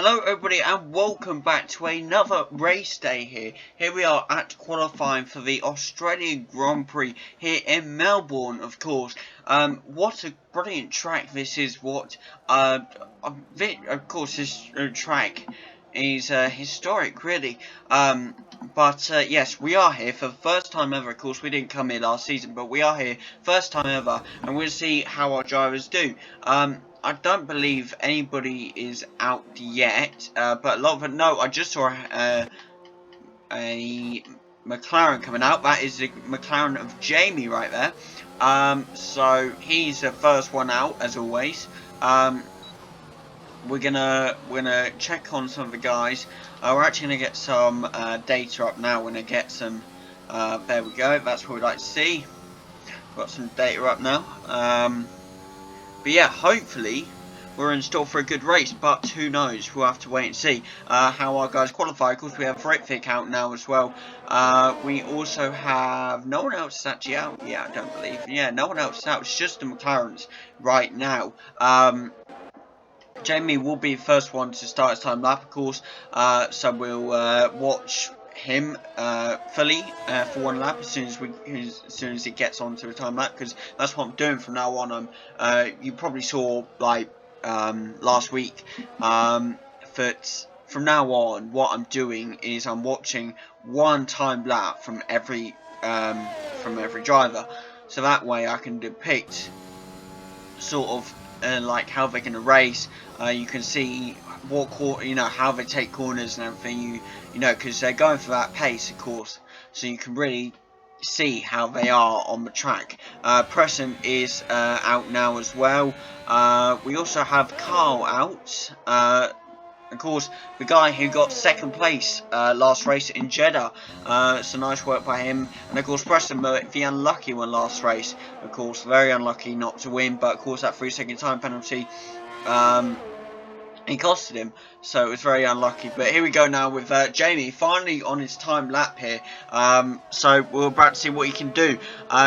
Hello everybody and welcome back to another race day here. Here we are at qualifying for the Australian Grand Prix here in Melbourne, of course. What a brilliant track this is. Of course this track is historic really. But yes, we are here for the first time ever. Of course we didn't come here last season, but we are here first time ever, and we'll see how our drivers do. I don't believe anybody is out yet, but a lot of it. No, I just saw a McLaren coming out. That is the McLaren of Jamie right there. So he's the first one out as always. We're gonna check on some of the guys. We're actually gonna get some data up now. We're gonna get some. There we go. That's what we'd like to see. Got some data up now. But yeah, hopefully we're in store for a good race, but who knows, we'll have to wait and see how our guys qualify. Of course we have Ritvic out now as well. We also have, no one else is actually out, yeah, I don't believe, yeah, no one else is out, it's just the McLarens right now. Jamie will be the first one to start his time lap, of course, so we'll watch him fully for one lap as soon as he gets onto a time lap, because that's what I'm doing from now on. You probably saw like last week that from now on what I'm doing is I'm watching one time lap from every driver, so that way I can depict sort of like how they're going to race. You can see what how they take corners and everything. You know, because they're going for that pace, of course. So you can really see how they are on the track. Preston is out now as well. We also have Carl out. Of course, the guy who got second place last race in Jeddah. So nice work by him. And of course, Preston, the unlucky one last race. Of course, very unlucky not to win. But of course, that 3-second time penalty, it costed him, so it was very unlucky. But here we go now with Jamie finally on his time lap here. So we're about to see what he can do.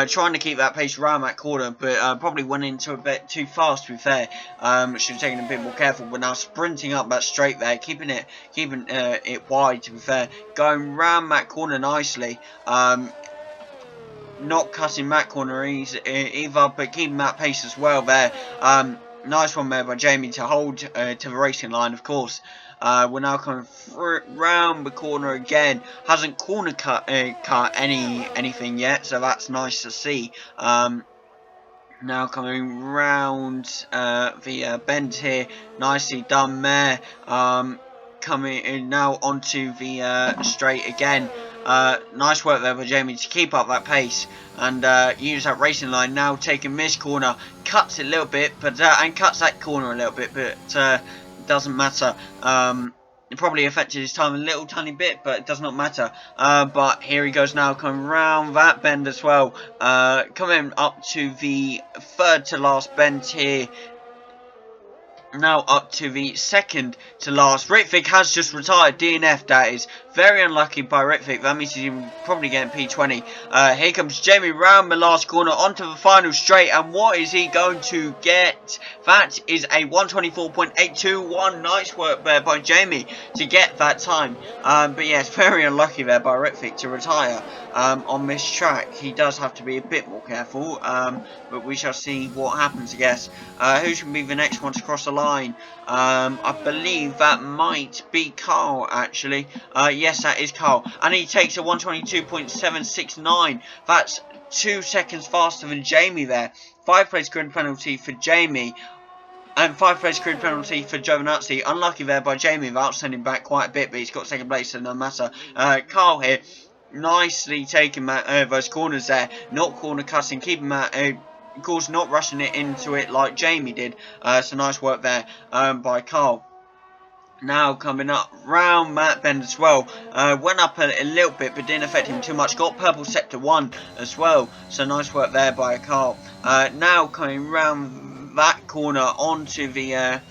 Trying to keep that pace around that corner, but probably went into a bit too fast to be fair. Should have taken a bit more careful. But now sprinting up that straight there, keeping it wide to be fair. Going round that corner nicely. Not cutting that corner either, but keeping that pace as well there. Nice one there by Jamie to hold to the racing line, of course. We're now coming round the corner again. Hasn't corner cut anything yet, so that's nice to see. Now coming round the bend here, nicely done there. Coming in now onto the straight again. Nice work there by Jamie to keep up that pace and use that racing line. Now taking this corner, cuts it a little bit, but and cuts that corner a little bit, but it doesn't matter. It probably affected his time a little tiny bit, but it does not matter. But here he goes now, coming round that bend as well. Coming up to the third to last bend here. Now up to the second to last. Ritvic has just retired. DNF, that is. Very unlucky by Ritvic. That means he's probably getting P20. Here comes Jamie round the last corner onto the final straight. And what is he going to get? That is a 124.821. Nice work there by Jamie to get that time. But yes, very unlucky there by Ritvic to retire on this track. He does have to be a bit more careful. But we shall see what happens, I guess. Who should be the next one to cross the line? I believe that might be Carl, actually. Yes, that is Carl. And he takes a 122.769. That's 2 seconds faster than Jamie there. 5-place grid penalty for Jamie. And 5-place grid penalty for Giovinazzi. Unlucky there by Jamie, without sending back quite a bit, but he's got second place, so no matter. Carl here, nicely taking those corners there. Not corner cutting, keeping that... of course, not rushing it into it like Jamie did. So nice work there by Carl. Now coming up round that bend as well. Went up a little bit, but didn't affect him too much. Got purple sector 1 as well. So nice work there by Carl. Now coming round that corner onto the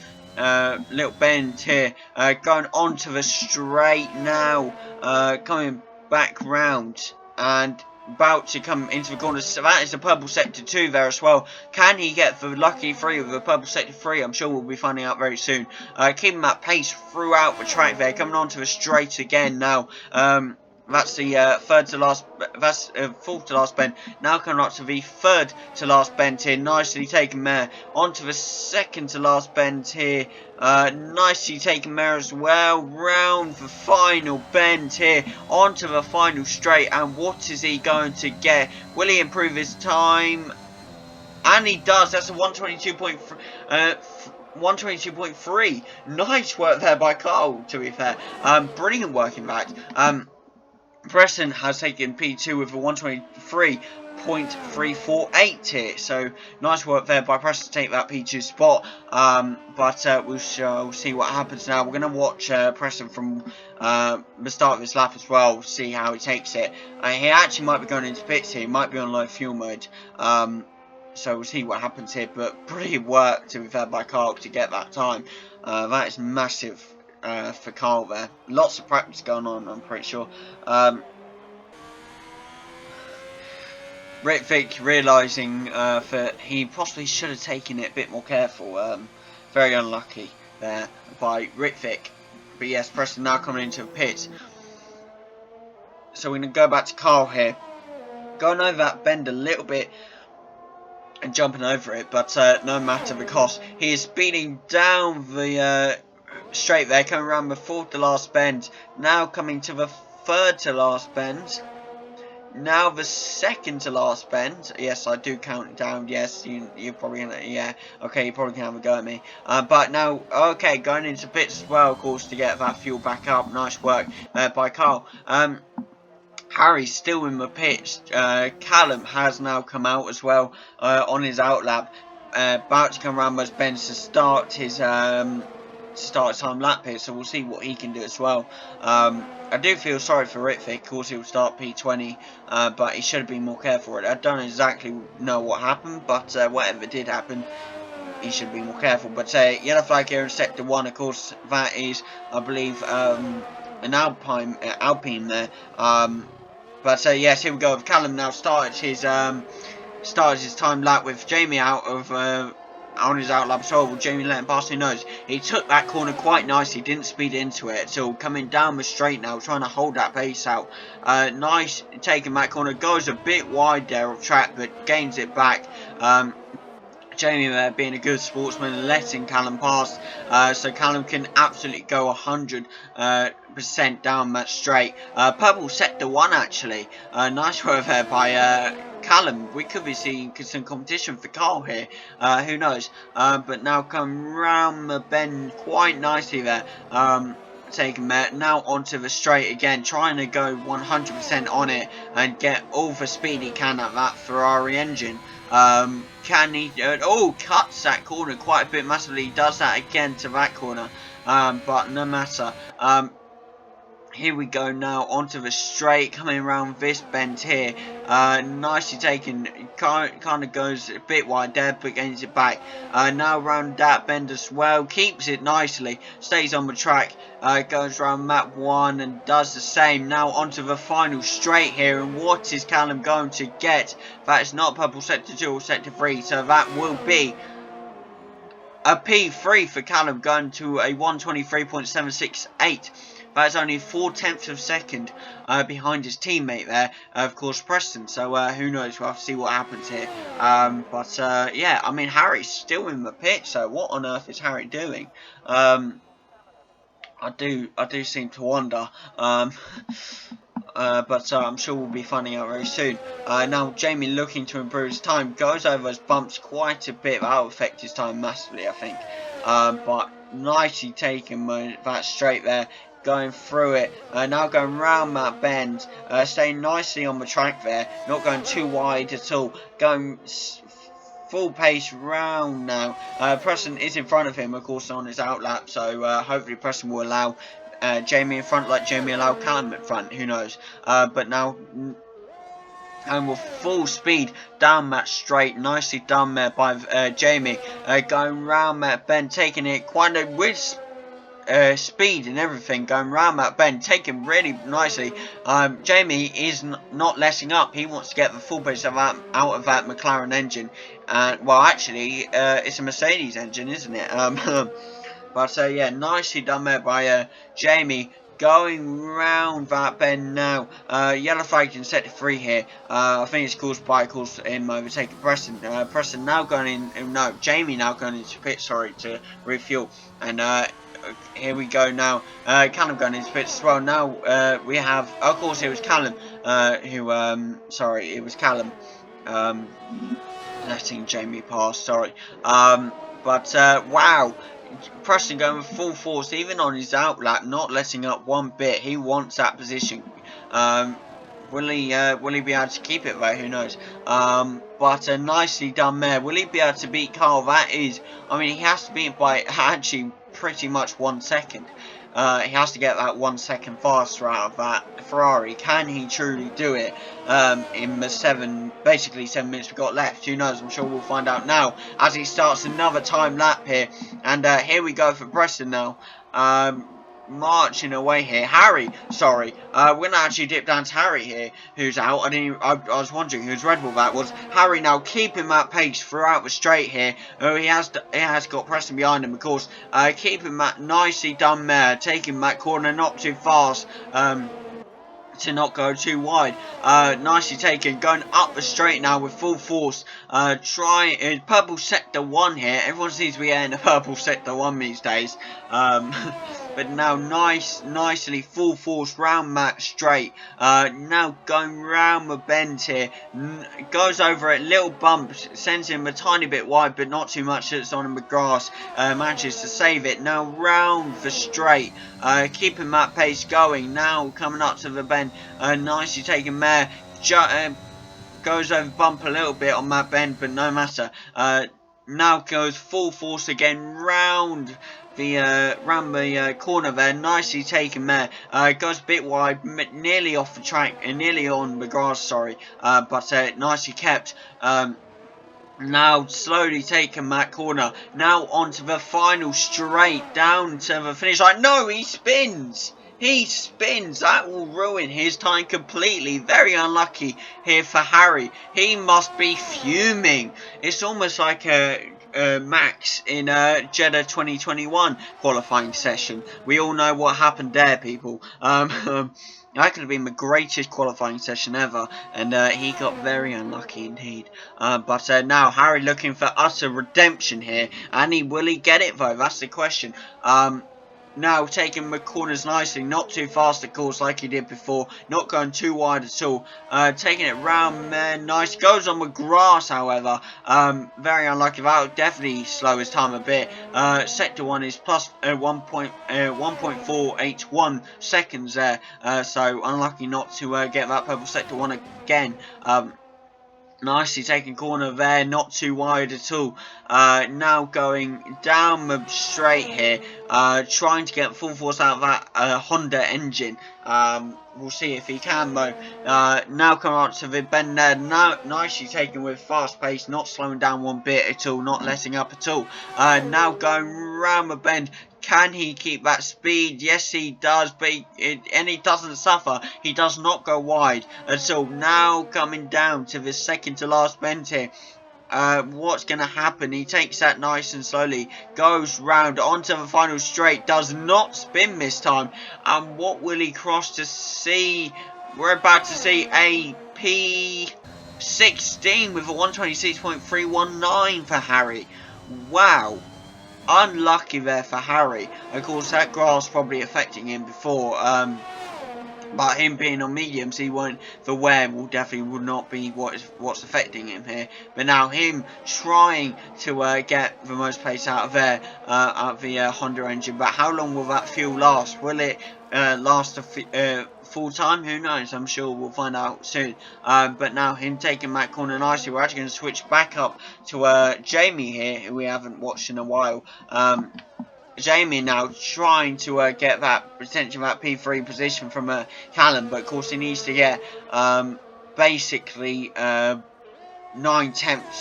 little bend here. Going onto the straight now. Coming back round. And about to come into the corner. So that is the purple sector 2 there as well. Can he get the lucky 3 with the purple sector 3? I'm sure we'll be finding out very soon. Keeping that pace throughout the track there, coming onto the straight again now. That's the third to last, that's fourth to last bend. Now coming up to the third to last bend here. Nicely taken there. Onto the second to last bend here. Nicely taken there as well. Round the final bend here. Onto the final straight. And what is he going to get? Will he improve his time? And he does. That's a 122.3. Nice work there by Carl, to be fair. Brilliant work, in fact. Preston has taken P2 with a 123.348 here, so nice work there by Preston to take that P2 spot. But we shall see what happens now. We're going to watch Preston from the start of his lap as well, see how he takes it. He actually might be going into pits here, he might be on low fuel mode. So we'll see what happens here, but brilliant work to be fair by Carl to get that time. That is massive. For Carl there. Lots of practice going on, I'm pretty sure. Ritvic realising that he possibly should have taken it a bit more careful. Very unlucky there by Ritvic. But yes, Preston now coming into the pits. So we're going to go back to Carl here. Going over that bend a little bit and jumping over it, but no matter because he is speeding down the straight there, coming around the fourth to last bend. Now coming to the third to last bend. Now the second to last bend. Yes, I do count it down. Yes, you're probably gonna, yeah. Okay, you probably can have a go at me. But now, okay, going into pits as well, of course, to get that fuel back up. Nice work by Carl. Harry's still in the pits. Callum has now come out as well on his outlap. About to come around those bends to start his time lap here, so we'll see what he can do as well. I do feel sorry for Ritvic. Of course, he'll start P20, but he should have been more careful. I don't exactly know what happened, but whatever did happen, he should be more careful. But yellow flag here in sector 1, of course, that is, I believe, an Alpine there. But yes, here we go. Callum now started his time lap with Jamie out of on his outlap. So Jamie let him pass. Who knows? He took that corner quite nicely. Didn't speed into it. So coming down the straight now, trying to hold that pace out. Nice taking that corner. Goes a bit wide there off track, but gains it back. Jamie there being a good sportsman, letting Callum pass, so Callum can absolutely go 100% down that straight. Purple sector 1 actually, nice work there by Callum. We could be seeing some competition for Carl here, who knows, but now come round the bend quite nicely there. Taking that now onto the straight again, trying to go 100% on it and get all the speed he can at that Ferrari engine. Can he cuts that corner quite a bit massively. He does that again to that corner, but no matter. Here we go now onto the straight, coming around this bend here. Nicely taken, kind of goes a bit wide there, but gains it back. Now around that bend as well, keeps it nicely, stays on the track, goes around map 1 and does the same. Now onto the final straight here, and what is Callum going to get? That is not purple sector 2 or sector 3, so that will be a P3 for Callum, going to a 123.768. That's only 4/10 of a second behind his teammate there, of course, Preston. So who knows? We'll have to see what happens here. But yeah, I mean, Harry's still in the pit. So what on earth is Harry doing? I do seem to wonder. But I'm sure we'll be finding out very soon. Now Jamie looking to improve his time, goes over those bumps quite a bit. That'll affect his time massively, I think. But nicely taken that straight there. Going through it, now going round that bend, staying nicely on the track there, not going too wide at all, going full pace round now. Preston is in front of him, of course, on his outlap, so hopefully Preston will allow Jamie in front like Jamie allowed Callum in front, who knows. But now, and with full speed down that straight, nicely done there by Jamie, going round that bend, taking it quite a with speed and everything going round that bend, taken really nicely. Jamie is not letting up. He wants to get the full pace of out of that McLaren engine. Well, actually, it's a Mercedes engine, isn't it? But yeah, nicely done there by Jamie. Going round that bend now. Yellow flag in sector 3 here. I think it's caused by him overtaking Preston. Preston now going in. No, Jamie now going into pit. Sorry, to refuel. And here we go now. Callum going into pits as well. Now we have. Of course, it was Callum. Sorry, it was Callum. Letting Jamie pass. Sorry. But wow. Preston going with full force, even on his outlap, not letting up one bit. He wants that position. Will he be able to keep it though? Who knows? But nicely done there. Will he be able to beat Carl? That is, I mean, he has to beat it by actually pretty much 1 second. He has to get that 1 second faster out of that Ferrari. Can he truly do it in the basically 7 minutes we've got left? Who knows? I'm sure we'll find out now as he starts another time lap here. And here we go for Preston now. Marching away here. Harry, sorry. We're going to actually dip down to Harry here, who's out. I was wondering whose Red Bull that was. Harry now keeping that pace throughout the straight here. He has got Preston behind him, of course. Keeping that nicely done there. Taking that corner not too fast. To not go too wide. Nicely taken. Going up the straight now with full force. Purple sector 1 here. Everyone seems to be in the purple sector 1 these days. But now nicely full force round that straight. Now going round the bend here. Goes over a little bump. Sends him a tiny bit wide, but not too much. It's on the grass. Manages to save it. Now round the straight. Keeping that pace going. Now coming up to the bend. Nicely taken there. Goes over bump a little bit on that bend, but no matter. Now goes full force again round the corner there. Nicely taken there. Goes a bit wide, nearly off the track, nearly on the grass. Sorry, but nicely kept. Now slowly taking that corner. Now onto the final straight down to the finish line. No, he spins. He spins. That will ruin his time completely. Very unlucky here for Harry. He must be fuming. It's almost like Max in Jeddah 2021 qualifying session. We all know what happened there, people. That could have been the greatest qualifying session ever, and he got very unlucky indeed. But now Harry looking for utter redemption here, and will he get it though? That's the question. Now taking the corners nicely, not too fast of course like he did before, not going too wide at all. Taking it round there, nice. Goes on the grass however, very unlucky. That would definitely slow his time a bit. Sector 1 is plus 1.481 seconds there, so unlucky not to get that purple sector 1 again. Nicely taken corner there, not too wide at all. Now going down the straight here, trying to get full force out of that Honda engine. We'll see if he can though. Now coming up to the bend there, now nicely taken with fast pace, not slowing down one bit at all, not letting up at all. Now going round the bend. Can he keep that speed? Yes, he does, but he doesn't suffer. He does not go wide at all. Now coming down to the second to last bend here. What's going to happen? He takes that nice and slowly, goes round onto the final straight, does not spin this time. And what will he cross to see? We're about to see a P16 with a 126.319 for Harry. Wow. Unlucky there for Harry. Of course, that grass probably affecting him before. But him being on mediums, the wear will not be what's affecting him here. But now him trying to get the most pace out of there, out of the Honda engine. But how long will that fuel last? Will it last a full time? Who knows? I'm sure we'll find out soon. But now him taking that corner nicely. We're actually going to switch back up to Jamie here, who we haven't watched in a while. Jamie now trying to get that potential that P3 position from Callum, but of course he needs to get basically 9/10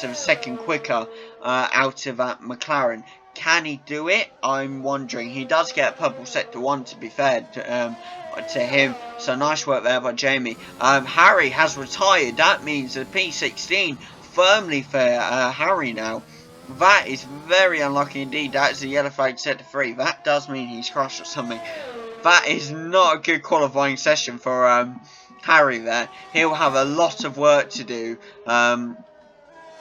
of a second quicker out of that McLaren. Can he do it? I'm wondering. He does get purple sector 1, to be fair to him. So nice work there by Jamie. Harry has retired. That means the P16 firmly for Harry now. That is very unlucky indeed. That is a yellow flag sector 3. That does mean he's crushed or something. That is not a good qualifying session for Harry there. He'll have a lot of work to do.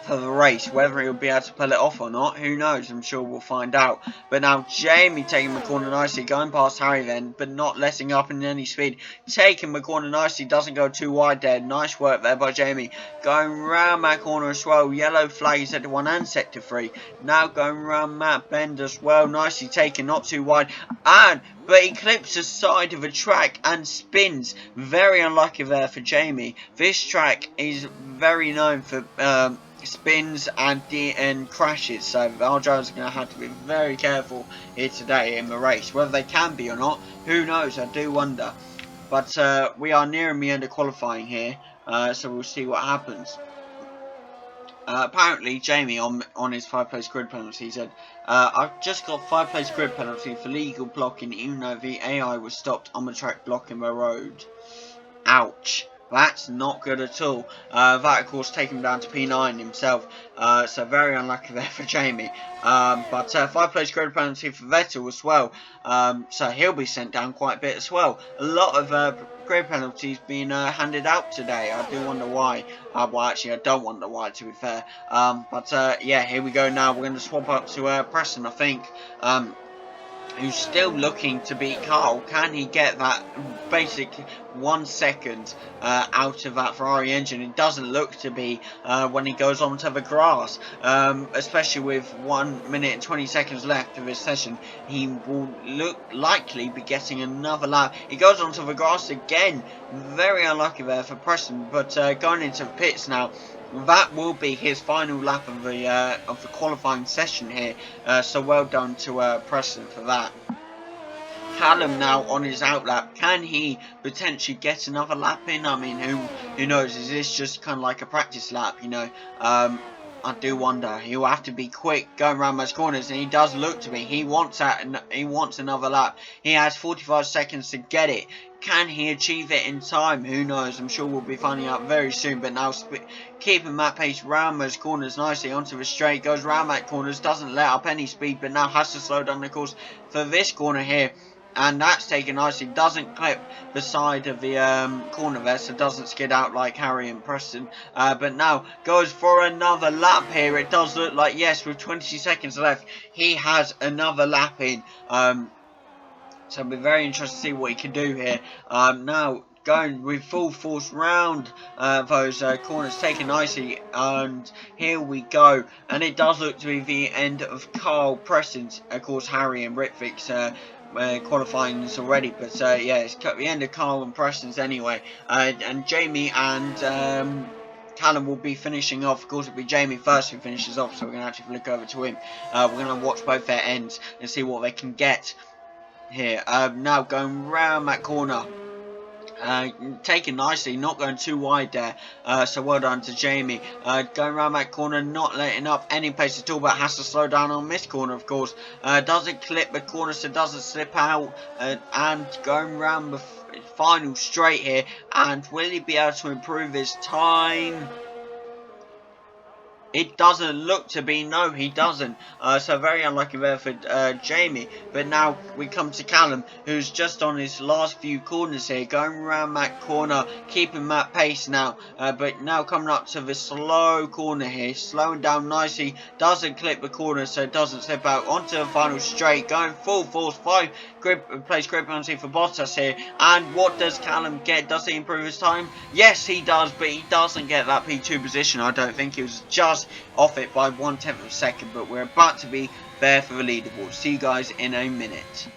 For the race. Whether he'll be able to pull it off or not, who knows? I'm sure we'll find out. But now Jamie taking the corner nicely, going past Harry then, but not letting up in any speed. Taking the corner nicely, doesn't go too wide there. Nice work there by Jamie. Going round that corner as well. Yellow flag sector 1 and sector 3. Now going round that bend as well. Nicely taken, not too wide. But he clips the side of a track and spins. Very unlucky there for Jamie. This track is very known for spins and crashes, so our drivers are going to have to be very careful here today in the race. Whether they can be or not, who knows? I do wonder. But we are nearing the end of qualifying here, so we'll see what happens. Apparently, Jamie on his 5-place grid penalty said, I've just got 5-place grid penalty for legal blocking, even though the AI was stopped on the track blocking the road. Ouch. That's not good at all. That, of course, taking him down to P9 himself. So very unlucky there for Jamie. But 5-place grid penalty for Vettel as well. So he'll be sent down quite a bit as well. A lot of grid penalties being handed out today. I do wonder why. Well, actually, I don't wonder why, to be fair. But yeah, here we go now. We're going to swap up to Preston, I think. Who's still looking to beat Carl. Can he get that basic 1 second out of that Ferrari engine? It doesn't look to be when he goes onto the grass, especially with 1 minute and 20 seconds left of his session. He will likely be getting another lap. He goes onto the grass again. Very unlucky there for Preston, but going into the pits now. That will be his final lap of the qualifying session here. So well done to Preston for that. Callum now on his outlap. Can he potentially get another lap in? I mean, who knows? Is this just kind of like a practice lap? You know, I do wonder. He'll have to be quick going around those corners, and he does look to be. He wants that, and he wants another lap. He has 45 seconds to get it. Can he achieve it in time? Who knows? I'm sure we'll be finding out very soon. But now keeping that pace round those corners nicely onto the straight. Goes round that corners. Doesn't let up any speed. But now has to slow down the course for this corner here. And that's taken nicely. Doesn't clip the side of the corner there. So doesn't skid out like Harry and Preston. But now goes for another lap here. It does look like, yes, with 20 seconds left, he has another lap in. So it'll be very interesting to see what he can do here. Now going with full force round those corners, taken nicely, and here we go. And it does look to be the end of Carl Preston's, of course, Harry and Ritvik's qualifying already. But yeah, it's the end of Carl and Preston's anyway. And Jamie and Callum will be finishing off. Of course, it'll be Jamie first who finishes off, so we're going to actually flick over to him. We're going to watch both their ends and see what they can get here. Now going round that corner, taken nicely, not going too wide there, so well done to Jamie. Going around that corner, not letting up any pace at all, but has to slow down on this corner, of course. Doesn't clip the corner, so doesn't slip out, and going around the final straight here. And will he be able to improve his time? It doesn't look to be. No, he doesn't. So very unlucky there for Jamie. But now we come to Callum, who's just on his last few corners here, going around that corner, keeping that pace now. But now coming up to the slow corner here, slowing down nicely, doesn't clip the corner, so it doesn't slip out onto the final straight, going full force, 5-place grip penalty for Bottas here. And what does Callum get? Does he improve his time? Yes, he does, but he doesn't get that P2 position. I don't think. He was just off it by 1/10 of a second, but we're about to be there for the leaderboard. See you guys in a minute.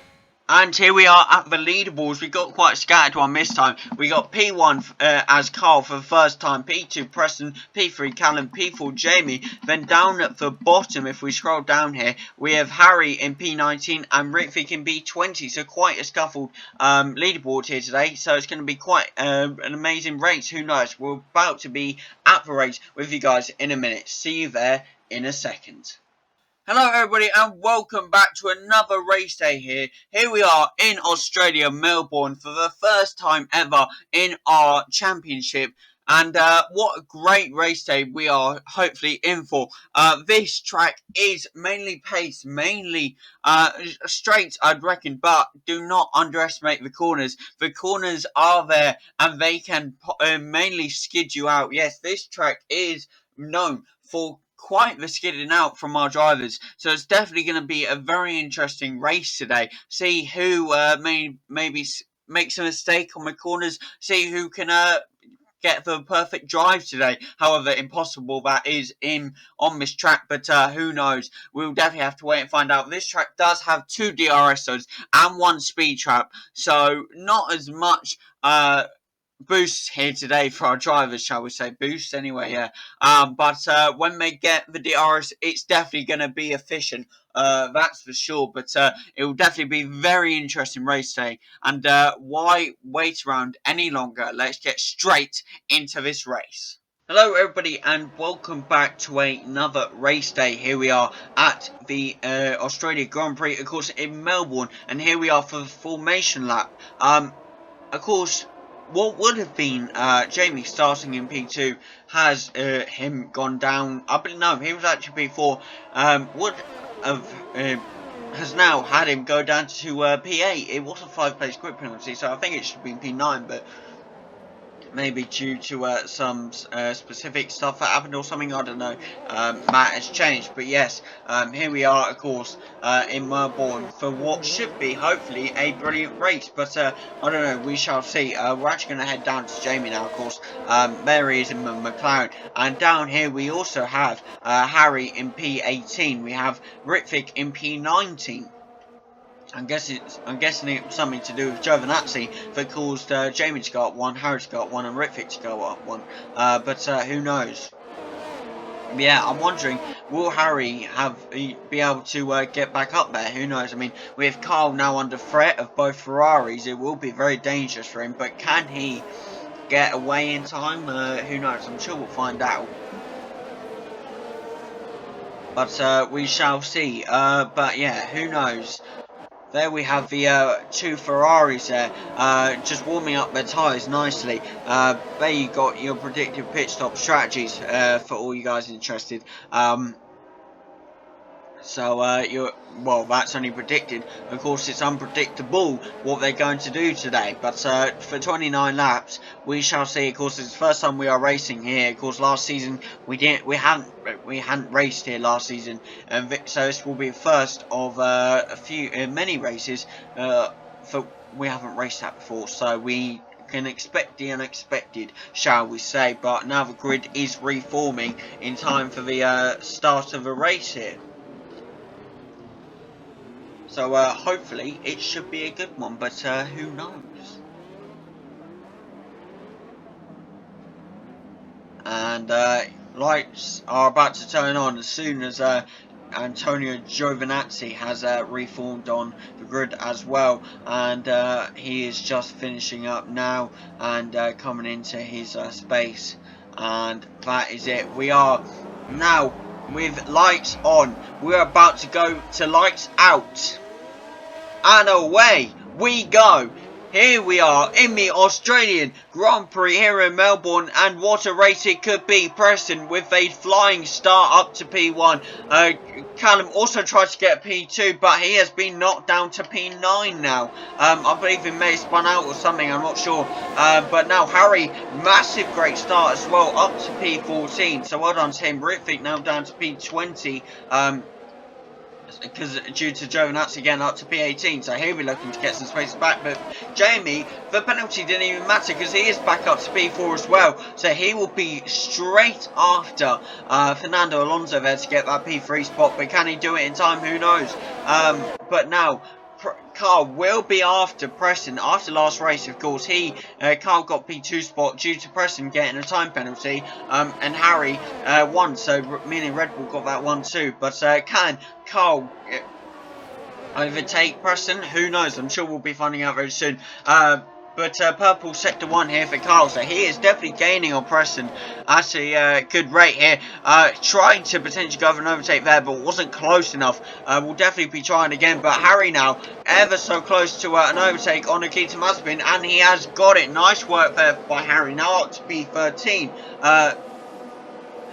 And here we are at the leaderboards. We got quite a scattered one this time. We got P1 as Carl for the first time, P2 Preston, P3 Callum, P4 Jamie. Then down at the bottom, if we scroll down here, we have Harry in P19 and Ritvik in P20. So quite a scuffled leaderboard here today. So it's going to be quite an amazing race. Who knows? We're about to be at the race with you guys in a minute. See you there in a second. Hello everybody and welcome back to another race day here. Here we are in Australia, Melbourne, for the first time ever in our championship. And what a great race day we are hopefully in for. This track is mainly paced, mainly straight, I'd reckon, but do not underestimate the corners. The corners are there and they can mainly skid you out. Yes, this track is known for quite the skidding out from our drivers, so it's definitely going to be a very interesting race today. See who maybe makes a mistake on the corners, see who can get the perfect drive today. However impossible that is in on this track, but who knows, we'll definitely have to wait and find out. This track does have 2 DRS zones and 1 speed trap, so not as much boosts here today for our drivers, shall we say. Boosts anyway, yeah. But when they get the DRS, it's definitely going to be efficient. That's for sure. But it will definitely be very interesting race day. And why wait around any longer? Let's get straight into this race. Hello everybody and welcome back to another race day. Here we are at the Australia Grand Prix, of course, in Melbourne, and here we are for the formation lap. Of course, what would have been Jamie starting in P2 has him gone down. I believe no, he was actually P4. Would have has now had him go down to P8. It was a 5-place grid penalty, so I think it should have been P9, but maybe due to some specific stuff that happened or something, I don't know. Matt has changed, but yes, here we are, of course, in Melbourne for what should be, hopefully, a brilliant race, but I don't know, we shall see. We're actually going to head down to Jamie now, of course. There he is in McLaren, and down here we also have Harry in P18, we have Ritvic in P19. I'm guessing it's something to do with Giovinazzi that caused Jamie to go up 1, Harry to go up 1, and Ritvic to go up 1. But who knows? Yeah, I'm wondering, will Harry be able to get back up there? Who knows? I mean, with Carl now under threat of both Ferraris, it will be very dangerous for him. But can he get away in time? Who knows? I'm sure we'll find out. But we shall see. But yeah, who knows? There we have the 2 Ferraris there, just warming up their tyres nicely. There you got your predictive pit stop strategies for all you guys interested. Well, that's only predicted. Of course, it's unpredictable what they're going to do today. But for 29 laps, we shall see. Of course, it's the first time we are racing here. Of course, last season we hadn't raced here last season, and so this will be the first of many races. For we haven't raced that before, so we can expect the unexpected, shall we say. But now the grid is reforming in time for the start of a race here. So hopefully it should be a good one, but who knows? And lights are about to turn on as soon as Antonio Giovinazzi has reformed on the grid as well, and he is just finishing up now and coming into his space, and that is it. We are now with lights on. We're about to go to lights out. And away we go. Here we are in the Australian Grand Prix here in Melbourne, and what a race it could be. Preston with a flying start up to P1. Callum also tried to get P2, but he has been knocked down to P9 now. I believe he may have spun out or something, I'm not sure. But now Harry, massive great start as well, up to P14. So well done to him. Ritvic now down to P20. Because due to Giovinazzi again up to P18, so he'll be looking to get some space back. But Jamie, the penalty didn't even matter because he is back up to P4 as well, so he will be straight after Fernando Alonso there to get that P3 spot. But can he do it in time? Who knows? But now Carl will be after Preston after last race. Of course, Carl got P2 spot due to Preston getting a time penalty, and Harry won, so meaning Red Bull got that one too. But can Carl overtake Preston? Who knows? I'm sure we'll be finding out very soon. But purple sector 1 here for Carl, so he is definitely gaining on Preston at a good rate here. Trying to potentially go for an overtake there, but wasn't close enough. We'll definitely be trying again, but Harry now ever so close to an overtake on Nikita Mazepin, and he has got it. Nice work there by Harry, now up to P13.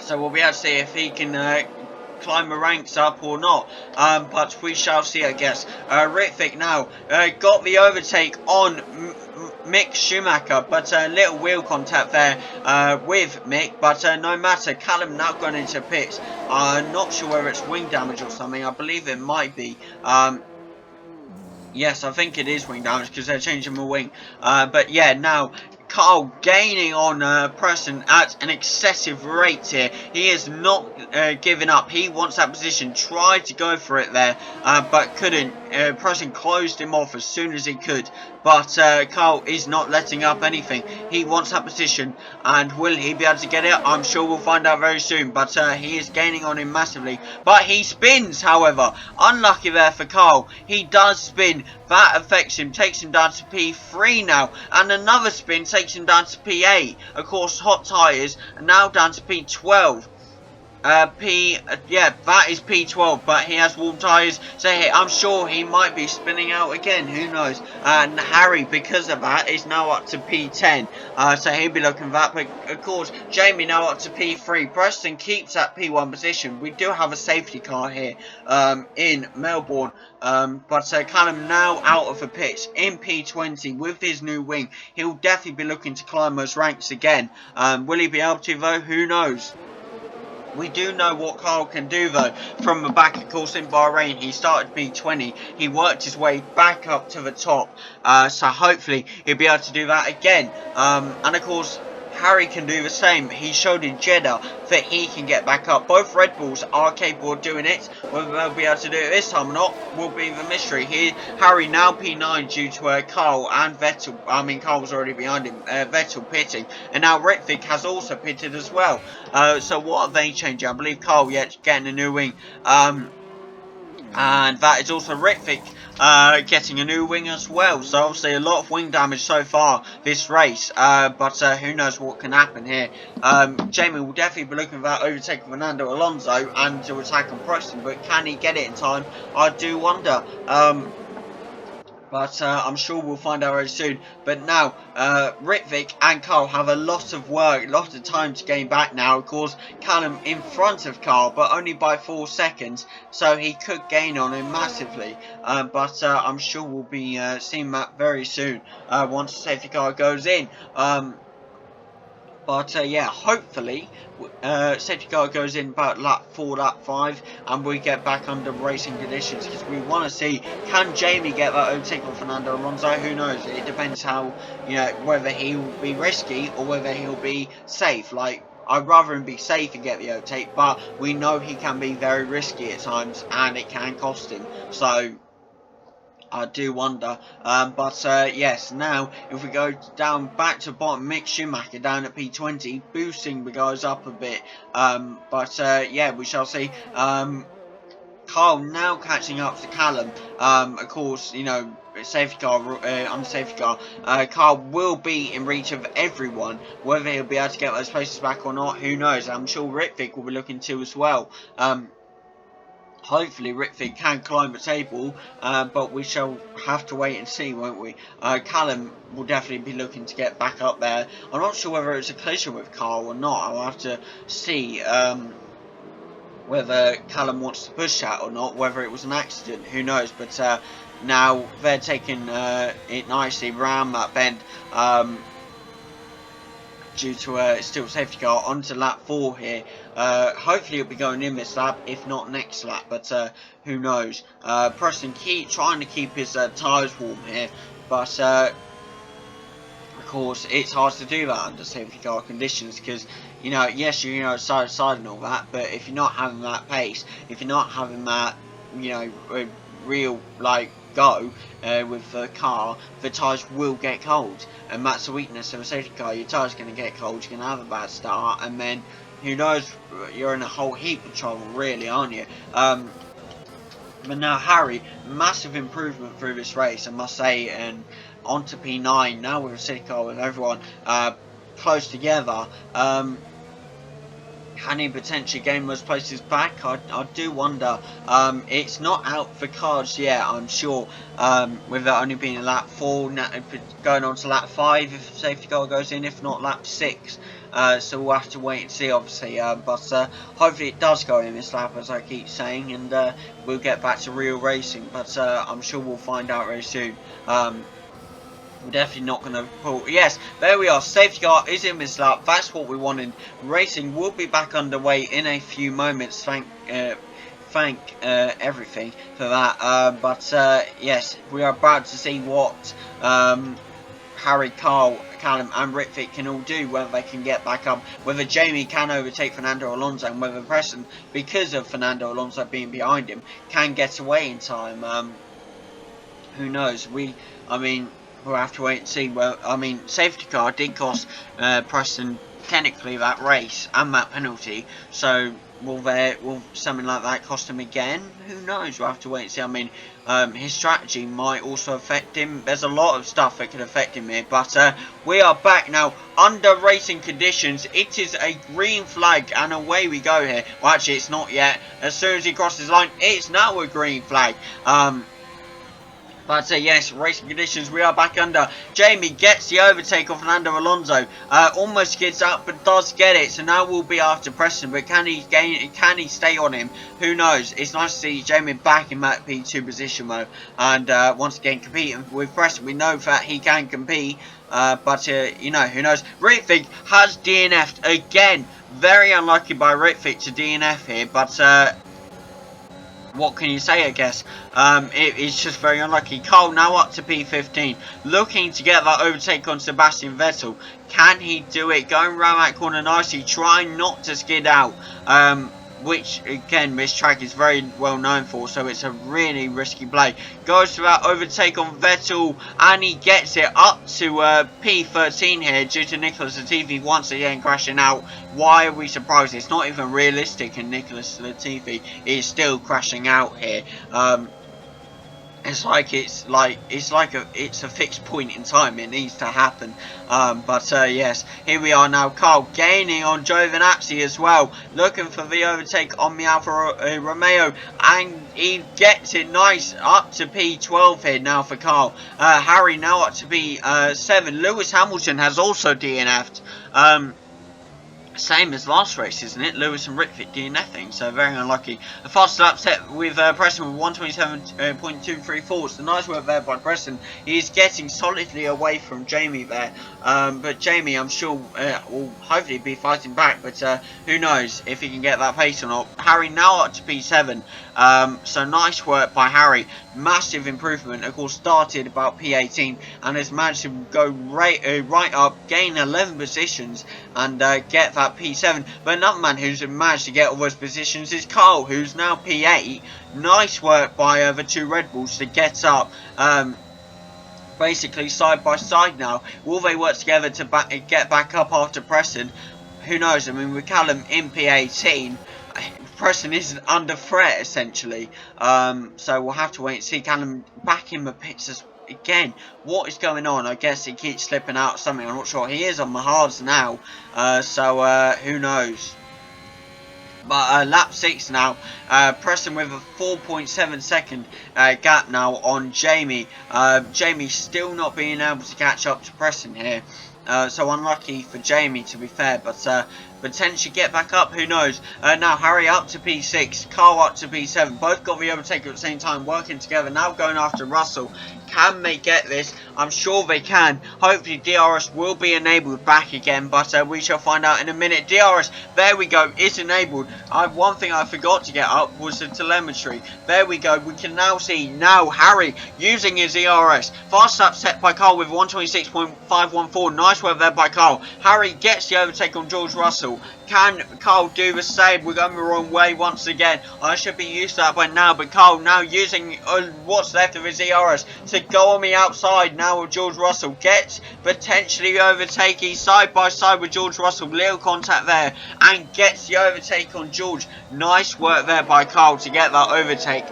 So we'll be able to see if he can climb the ranks up or not, but we shall see, I guess. Ritvick now got the overtake on Mick Schumacher, but a little wheel contact there with Mick, but no matter. Callum now going into pits. Not sure whether it's wing damage or something. I believe it might be. Yes, I think it is wing damage because they're changing the wing. But yeah, now Carl gaining on Preston at an excessive rate here. He is not giving up. He wants that position. Tried to go for it there, but couldn't. Preston closed him off as soon as he could. But Carl is not letting up anything. He wants that position, and will he be able to get it? I'm sure we'll find out very soon. But he is gaining on him massively. But he spins, however. Unlucky there for Carl. He does spin. That affects him. Takes him down to P3 now. And another spin takes him down to P8. Of course, hot tyres. And now down to P12. Yeah, that is P12, but he has warm tyres, so I'm sure he might be spinning out again, who knows. And Harry, because of that, is now up to P10, so he'll be looking for that. But of course, Jamie now up to P3. Preston keeps that P1 position. We do have a safety car here in Melbourne, but Callum now out of the pits in P20 with his new wing. He'll definitely be looking to climb those ranks again. Will he be able to, though? Who knows? We do know what Carl can do, though, from the back. Of course, in Bahrain, he started P20. He worked his way back up to the top. So hopefully, he'll be able to do that again. And of course, Harry can do the same. He showed in Jeddah that he can get back up. Both Red Bulls are capable of doing it. Whether they'll be able to do it this time or not will be the mystery. Harry now P9 due to Carl and Vettel. I mean, Carl was already behind him. Vettel pitting. And now Ritvick has also pitted as well. So what are they changing? I believe Carl yet getting a new wing. And that is also Ritvick getting a new wing as well. So obviously a lot of wing damage so far this race. But who knows what can happen here. Jamie will definitely be looking for that overtaking Fernando Alonso and to attack on Preston. But can he get it in time? I do wonder. But I'm sure we'll find out very soon. But now, Ritvick and Carl have a lot of work, a lot of time to gain back now. Of course, Callum in front of Carl, but only by 4 seconds. So he could gain on him massively. But I'm sure we'll be seeing that very soon once the safety car goes in. But yeah, hopefully, safety car goes in about lap 4, lap 5, and we get back under racing conditions because we want to see, can Jamie get that overtake on Fernando Alonso? Who knows? It depends how, you know, whether he'll be risky or whether he'll be safe. Like, I'd rather him be safe and get the overtake, but we know he can be very risky at times, and it can cost him. So I do wonder, but yes, now if we go down back to bottom, Mick Schumacher down at P20, boosting the guys up a bit, but yeah, we shall see. Carl now catching up to Callum. Of course, you know, safety car, on the safety car, Carl will be in reach of everyone. Whether he'll be able to get those places back or not, who knows. I'm sure Ritvick will be looking to as well. Hopefully Ritvick can climb the table, but we shall have to wait and see, won't we? Callum will definitely be looking to get back up there. I'm not sure whether it's a collision with Carl or not. I'll have to see whether Callum wants to push that or not, whether it was an accident, who knows. But now they're taking it nicely round that bend. Due to a still safety car onto lap 4 here. Hopefully it'll be going in this lap, if not next lap, but who knows. Preston trying to keep his tyres warm here, but of course it's hard to do that under safety car conditions because, you know, yes, you know, side to side and all that, but if you're not having that pace, if you're not having that, you know, real, like, go with the car, the tyres will get cold, and that's the weakness of a safety car. Your tyres going to get cold, you're going to have a bad start, and then who knows, you're in a whole heap of trouble, really, aren't you? But now Harry, massive improvement through this race, I must say, and on to P9 now with a city car with everyone close together. Can he potentially gain those places back? I do wonder. It's not out for cards yet, I'm sure. With it only being a lap 4, going on to lap 5 if safety car goes in, if not lap 6. So we'll have to wait and see, obviously. But hopefully it does go in this lap, as I keep saying, and we'll get back to real racing. But I'm sure we'll find out very soon. We're definitely not going to pull. Yes, there we are. Safety car is in this lap. That's what we wanted. Racing will be back underway in a few moments. Thank everything for that. But yes, we are about to see what Harry, Carl, Callum and Ritvick can all do, whether they can get back up, whether Jamie can overtake Fernando Alonso, and whether Preston, because of Fernando Alonso being behind him, can get away in time. Who knows? I mean, we'll have to wait and see. Well, I mean, safety car did cost Preston technically that race and that penalty, so will something like that cost him again? Who knows? We'll have to wait and see. I mean, his strategy might also affect him. There's a lot of stuff that could affect him here, but we are back now under racing conditions. It is a green flag, and away we go here. Well, actually, it's not yet. As soon as he crosses the line, it's now a green flag. But yes, racing conditions, we are back under. Jamie gets the overtake of Fernando Alonso. Almost gets up, but does get it. So now we'll be after Preston. But can he stay on him? Who knows? It's nice to see Jamie back in that P2 position though. And once again, competing with Preston. We know that he can compete. But you know, who knows? Ritvick has DNF'd again. Very unlucky by Ritvick to DNF here. But what can you say, I guess? It is just very unlucky. Cole now up to P15, looking to get that overtake on Sebastian Vettel. Can he do it? Going around that corner nicely, trying not to skid out. Which, again, this track is very well known for, so it's a really risky play. Goes for that overtake on Vettel, and he gets it up to P13 here, due to Nicholas Latifi once again crashing out. Why are we surprised? It's not even realistic, and Nicholas Latifi is still crashing out here. It's a fixed point in time. It needs to happen. But yes, here we are now. Carl gaining on Giovinazzi as well, looking for the overtake on the Alfa Romeo, and he gets it nice up to P12 here now for Carl. Harry now up to P7. Lewis Hamilton has also DNF'd. Same as last race, isn't it? Lewis and Ritvick DNFing, so very unlucky. A fast lap set with Preston with 127.234. It's a nice work there by Preston. He's getting solidly away from Jamie there. But Jamie, I'm sure, will hopefully be fighting back, but who knows if he can get that pace or not. Harry now up to P7. So nice work by Harry. Massive improvement. Of course, started about P18 and has managed to go right up, gain 11 positions, and get that P7. But another man who's managed to get all those positions is Carl, who's now P8. Nice work by the two Red Bulls to get up. Basically side by side now. Will they work together to get back up after Preston? Who knows? I mean, with Callum in P18, Preston isn't under threat essentially. So we'll have to wait and see. Callum back in the pits again. What is going on? I guess he keeps slipping out something. I'm not sure. He is on the hards now. So who knows? But lap 6 now, Preston with a 4.7 second gap now on Jamie. Jamie still not being able to catch up to Preston here. So unlucky for Jamie, to be fair, but potentially get back up, who knows. Now Harry up to P6, Carl up to P7, both got the overtake at the same time, working together, now going after Russell. Can they get this? I'm sure they can. Hopefully DRS will be enabled back again, but we shall find out in a minute. DRS, there we go, it's enabled. One thing I forgot to get up was the telemetry. There we go, we can now see now Harry using his ERS. Fast lap set by Carl with 126.514. Nice work there by Carl. Harry gets the overtake on George Russell. Russell. Can Carl do the same? We're going the wrong way once again. I should be used to that by now, but Carl now using what's left of his ERS to go on the outside now with George Russell. Gets potentially overtaking side by side with George Russell. Little contact there and gets the overtake on George. Nice work there by Carl to get that overtake.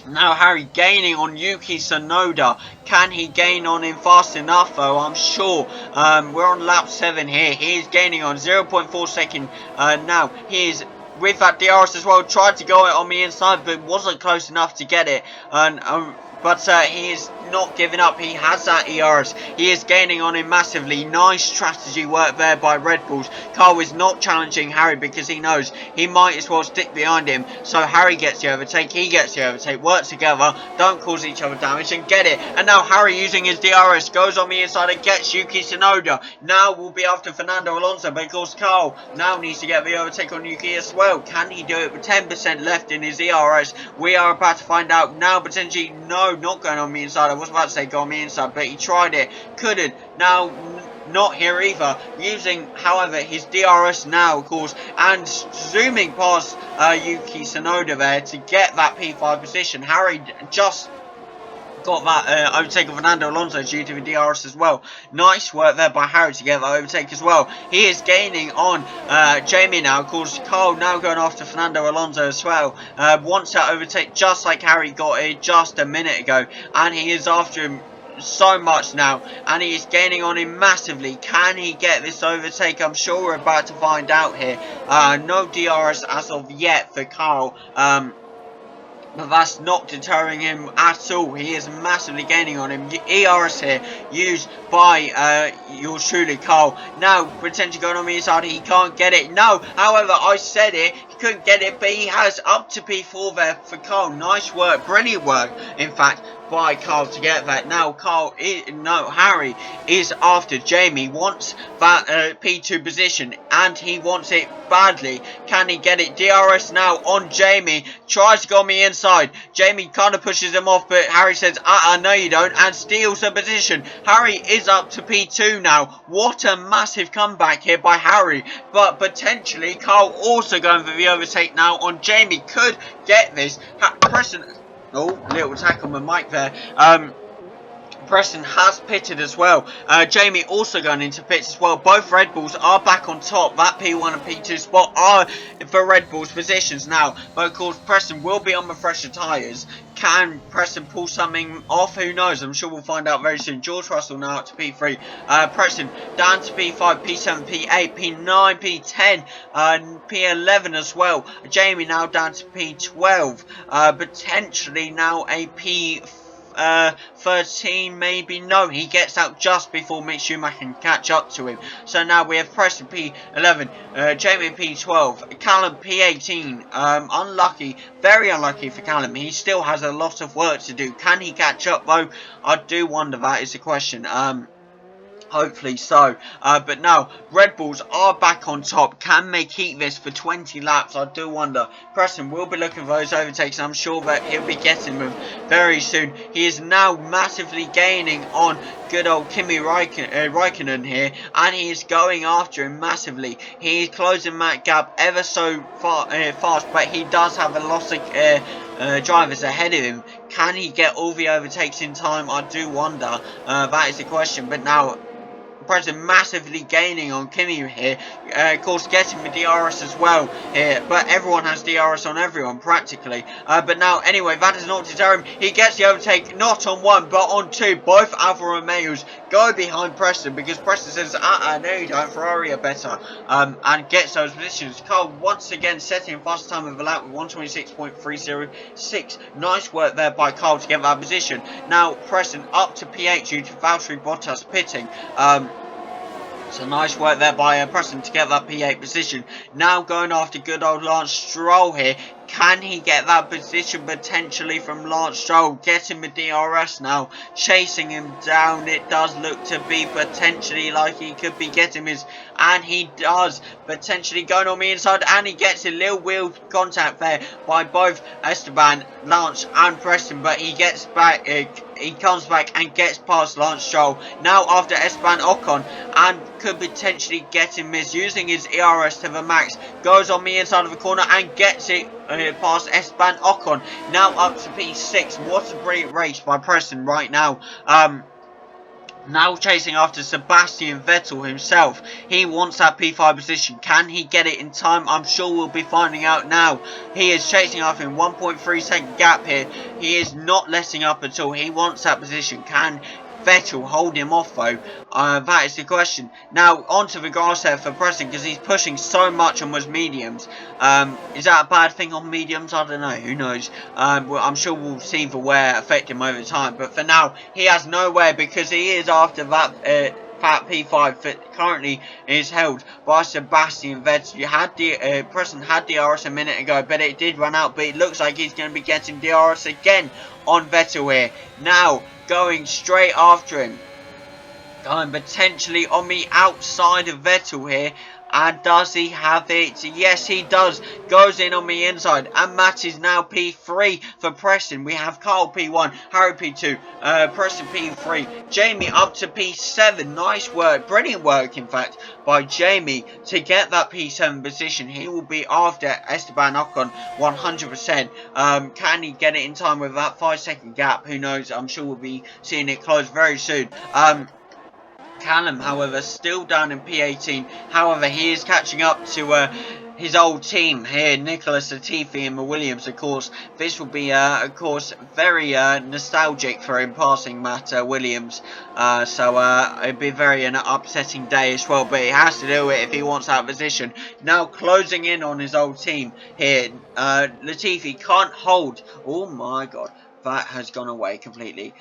Now Harry gaining on Yuki Tsunoda. Can he gain on him fast enough though? I'm sure. We're on lap 7 here. He is gaining on 0.4 second. Now he is with that DRS as well. Tried to go it on the inside but wasn't close enough to get it. But he is not giving up. He has that ERS. He is gaining on him massively. Nice strategy work there by Red Bulls. Carl is not challenging Harry because he knows he might as well stick behind him. So Harry gets the overtake. He gets the overtake. Work together. Don't cause each other damage and get it. And now Harry using his DRS goes on the inside and gets Yuki Tsunoda. Now we'll be after Fernando Alonso because Carl now needs to get the overtake on Yuki as well. Can he do it with 10% left in his ERS? We are about to find out now. Potentially no, not going on the inside. I was about to say go on the inside, but he tried it, couldn't. Now not here either, using however his DRS now of course and zooming past Yuki Tsunoda there to get that P5 position. Harry just got that overtake of Fernando Alonso due to the DRS as well. Nice work there by Harry to get that overtake as well. He is gaining on Jamie now. Of course, Carl now going after Fernando Alonso as well. Wants that overtake just like Harry got it just a minute ago. And he is after him so much now. And he is gaining on him massively. Can he get this overtake? I'm sure we're about to find out here. No DRS as of yet for Carl. But that's not deterring him at all. He is massively gaining on him. ERS here used by your truly Carl. Now potentially going on the inside. He can't get it. No, however, I said it. He couldn't get it, but he has up to P4 there for Carl. Nice work, brilliant work. In fact, by Carl to get that. Now Harry is after Jamie. Wants that P2 position and he wants it badly. Can he get it? DRS now on Jamie. Tries to go on the inside. Jamie kind of pushes him off, but Harry says no you don't, and steals the position. Harry is up to P2 now. What a massive comeback here by Harry. But potentially Carl also going for the overtake now on Jamie. Could get this. Preston. Oh, little attack on the mic there. Preston has pitted as well. Jamie also going into pits as well. Both Red Bulls are back on top. That P1 and P2 spot are for Red Bulls positions now. But of course, Preston will be on the fresher tyres. Can Preston pull something off? Who knows? I'm sure we'll find out very soon. George Russell now up to P3. Preston down to P5, P7, P8, P9, P10, P11 as well. Jamie now down to P12. Potentially now a P13 maybe. No, he gets out just before Mick Schumacher can catch up to him. So now we have Preston P11, Jamie P12, Callum P18. Unlucky, very unlucky for Callum. He still has a lot of work to do. Can he catch up though? I do wonder, that is the question. Hopefully so. But now, Red Bulls are back on top. Can they keep this for 20 laps? I do wonder. Preston will be looking for those overtakes. I'm sure that he'll be getting them very soon. He is now massively gaining on good old Kimi Raikkonen here. And he is going after him massively. He is closing that gap ever so fast. But he does have a lot of drivers ahead of him. Can he get all the overtakes in time? I do wonder. That is the question. But now, Preston massively gaining on Kimi here. Of course, getting the DRS as well here. But everyone has DRS on everyone, practically. But now, anyway, that does not deter him. He gets the overtake, not on one, but on two. Both Alfa Romeos go behind Preston because Preston says, no you don't, Ferrari are better. And gets those positions. Carl once again setting fast time of the lap with 126.306. Nice work there by Carl to get that position. Now, Preston up to P8 due to Valtteri Bottas pitting. So nice work there by Preston to get that P8 position. Now going after good old Lance Stroll here. Can he get that position potentially from Lance Stroll? Getting the DRS now, chasing him down. It does look to be potentially like he could be getting his, and he does, potentially going on the inside, and he gets a little wheel contact there by both Esteban, Lance and Preston, but he gets back, he comes back and gets past Lance Stroll now after Esteban Ocon, and could potentially get him misusing his ERS to the max. Goes on the inside of the corner and gets it past Esteban Ocon, now up to P6. What a brilliant race by Preston right now. Now chasing after Sebastian Vettel himself. He wants that P5 position. Can he get it in time? I'm sure we'll be finding out now. He is chasing after him. 1.3 second gap here. He is not letting up at all. He wants that position. Can Vettel hold him off though? That is the question. Now onto the grass there for Preston, because he's pushing so much on those mediums. Is that a bad thing on mediums? I don't know. Who knows? Well, I'm sure we'll see the wear affect him over time. But for now, he has no wear because he is after that Fat P5 that currently is held by Sebastian Vettel. You had the Preston had DRS a minute ago, but it did run out. But it looks like he's going to be getting DRS again on Vettel here. Now going straight after him, going potentially on the outside of Vettel here. And does he have it? Yes, he does. Goes in on the inside. And that is now P3 for Preston. We have Carl P1, Harry P2, Preston P3. Jamie up to P7. Nice work. Brilliant work, in fact, by Jamie to get that P7 position. He will be after Esteban Ocon 100%. Can he get it in time with that 5-second gap? Who knows? I'm sure we'll be seeing it close very soon. Callum, however, still down in P18. However, he is catching up to his old team here, Nicholas Latifi and the Williams. Of course, this will be, of course, very nostalgic for him passing Matt Williams. So it'd be very an upsetting day as well. But he has to do it if he wants that position. Now closing in on his old team here. Latifi can't hold. Oh my God, that has gone away completely.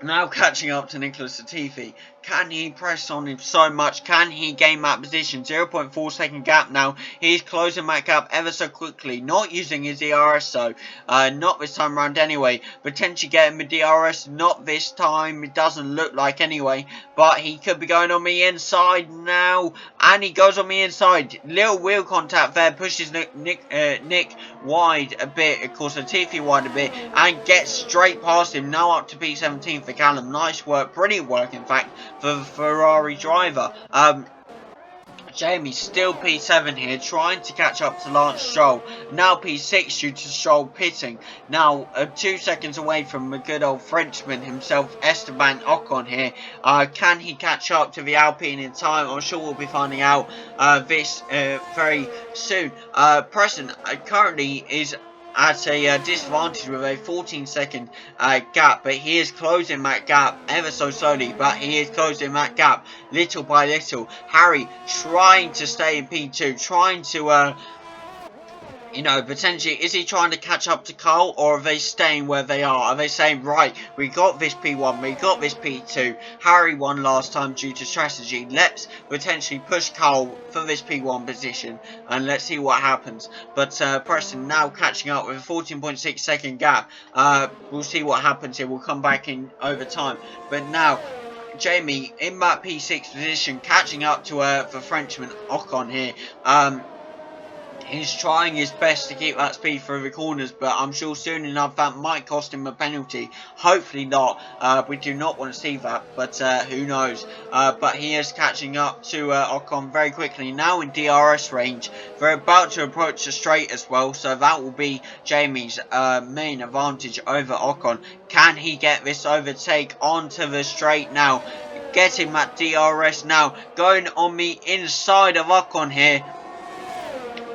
Now catching up to Nicholas Latifi. Can he press on him so much? Can he gain that position? 0.4 second gap now. He's closing that gap ever so quickly. Not using his DRS though. Not this time around anyway. Potentially getting the DRS. Not this time. It doesn't look like anyway. But he could be going on the inside now. And he goes on the inside. Little wheel contact there. Pushes Nick wide a bit. Of course Latifi wide a bit. And gets straight past him. Now up to P17 for Callum. Nice work. Brilliant work in fact for the Ferrari driver. Jamie still P7 here, trying to catch up to Lance Stroll. Now P6 due to Stroll pitting. Now 2 seconds away from the good old Frenchman himself, Esteban Ocon here. Can he catch up to the Alpine in time? I'm sure we'll be finding out this very soon. Preston currently is at a disadvantage with a 14-second gap, but he is closing that gap ever so slowly, but he is closing that gap little by little. Harry trying to stay in P2, trying to you know, potentially, is he trying to catch up to Carl, or are they staying where they are? Are they saying, right, we got this P1, we got this P2, Harry won last time due to strategy, let's potentially push Carl for this P1 position, and let's see what happens. But Preston now catching up with a 14.6 second gap. We'll see what happens here, we'll come back in over time. But now, Jamie in that P6 position, catching up to the Frenchman Ocon here. He's trying his best to keep that speed through the corners, but I'm sure soon enough that might cost him a penalty. Hopefully not. We do not want to see that, but who knows. But he is catching up to Ocon very quickly. Now in DRS range. They're about to approach the straight as well, so that will be Jamie's main advantage over Ocon. Can he get this overtake onto the straight now? Getting that DRS now. Going on the inside of Ocon here.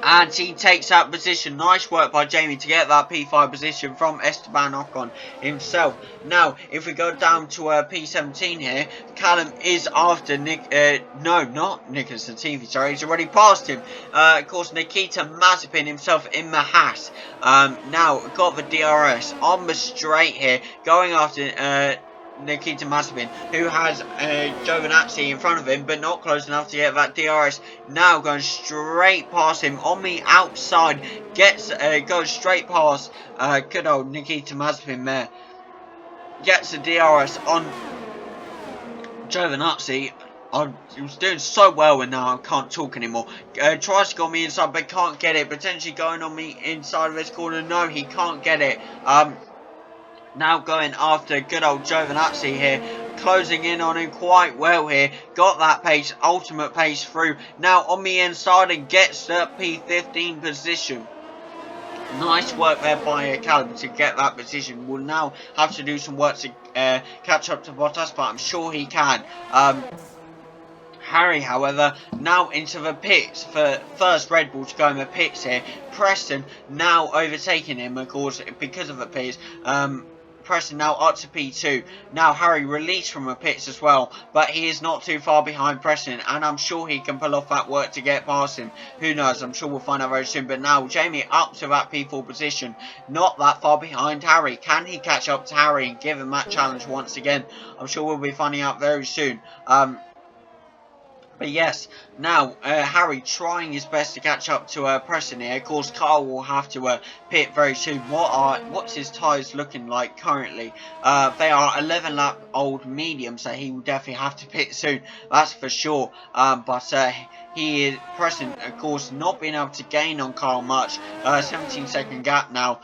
And he takes that position. Nice work by Jamie to get that P5 position from Esteban Ocon himself. Now, if we go down to P17 here, Callum is after no, not Nicholas Latifi, sorry, he's already passed him. Of course, Nikita Mazepin himself in the Haas. Now, got the DRS on the straight here, going after Nikita Mazepin, who has Giovinazzi in front of him, but not close enough to get that DRS. Now going straight past him on the outside, goes straight past good old Nikita Mazepin there. Gets the DRS on Giovinazzi. He was doing so well, and now I can't talk anymore. Tries to go on me inside, but can't get it. Potentially going on me inside of this corner. No, he can't get it. Now going after good old Giovinazzi here, closing in on him quite well here. Got that pace, ultimate pace through. Now on the inside and gets the P15 position. Nice work there by Callum to get that position. Will now have to do some work to catch up to Bottas, but I'm sure he can. Harry, however, now into the pits for first Red Bull to go in the pits here. Preston now overtaking him, of course, because of the pits. Preston now up to P2. Now Harry released from the pits as well, but he is not too far behind Preston, and I'm sure he can pull off that work to get past him. Who knows? I'm sure we'll find out very soon. But now Jamie up to that P4 position, not that far behind Harry. Can he catch up to Harry and give him that challenge once again? I'm sure we'll be finding out very soon. But yes, now Harry trying his best to catch up to Preston here. Of course, Carl will have to pit very soon. What's his tyres looking like currently? They are 11 lap old medium, so he will definitely have to pit soon. That's for sure. He is Preston, of course, not being able to gain on Carl much. 17-second gap now.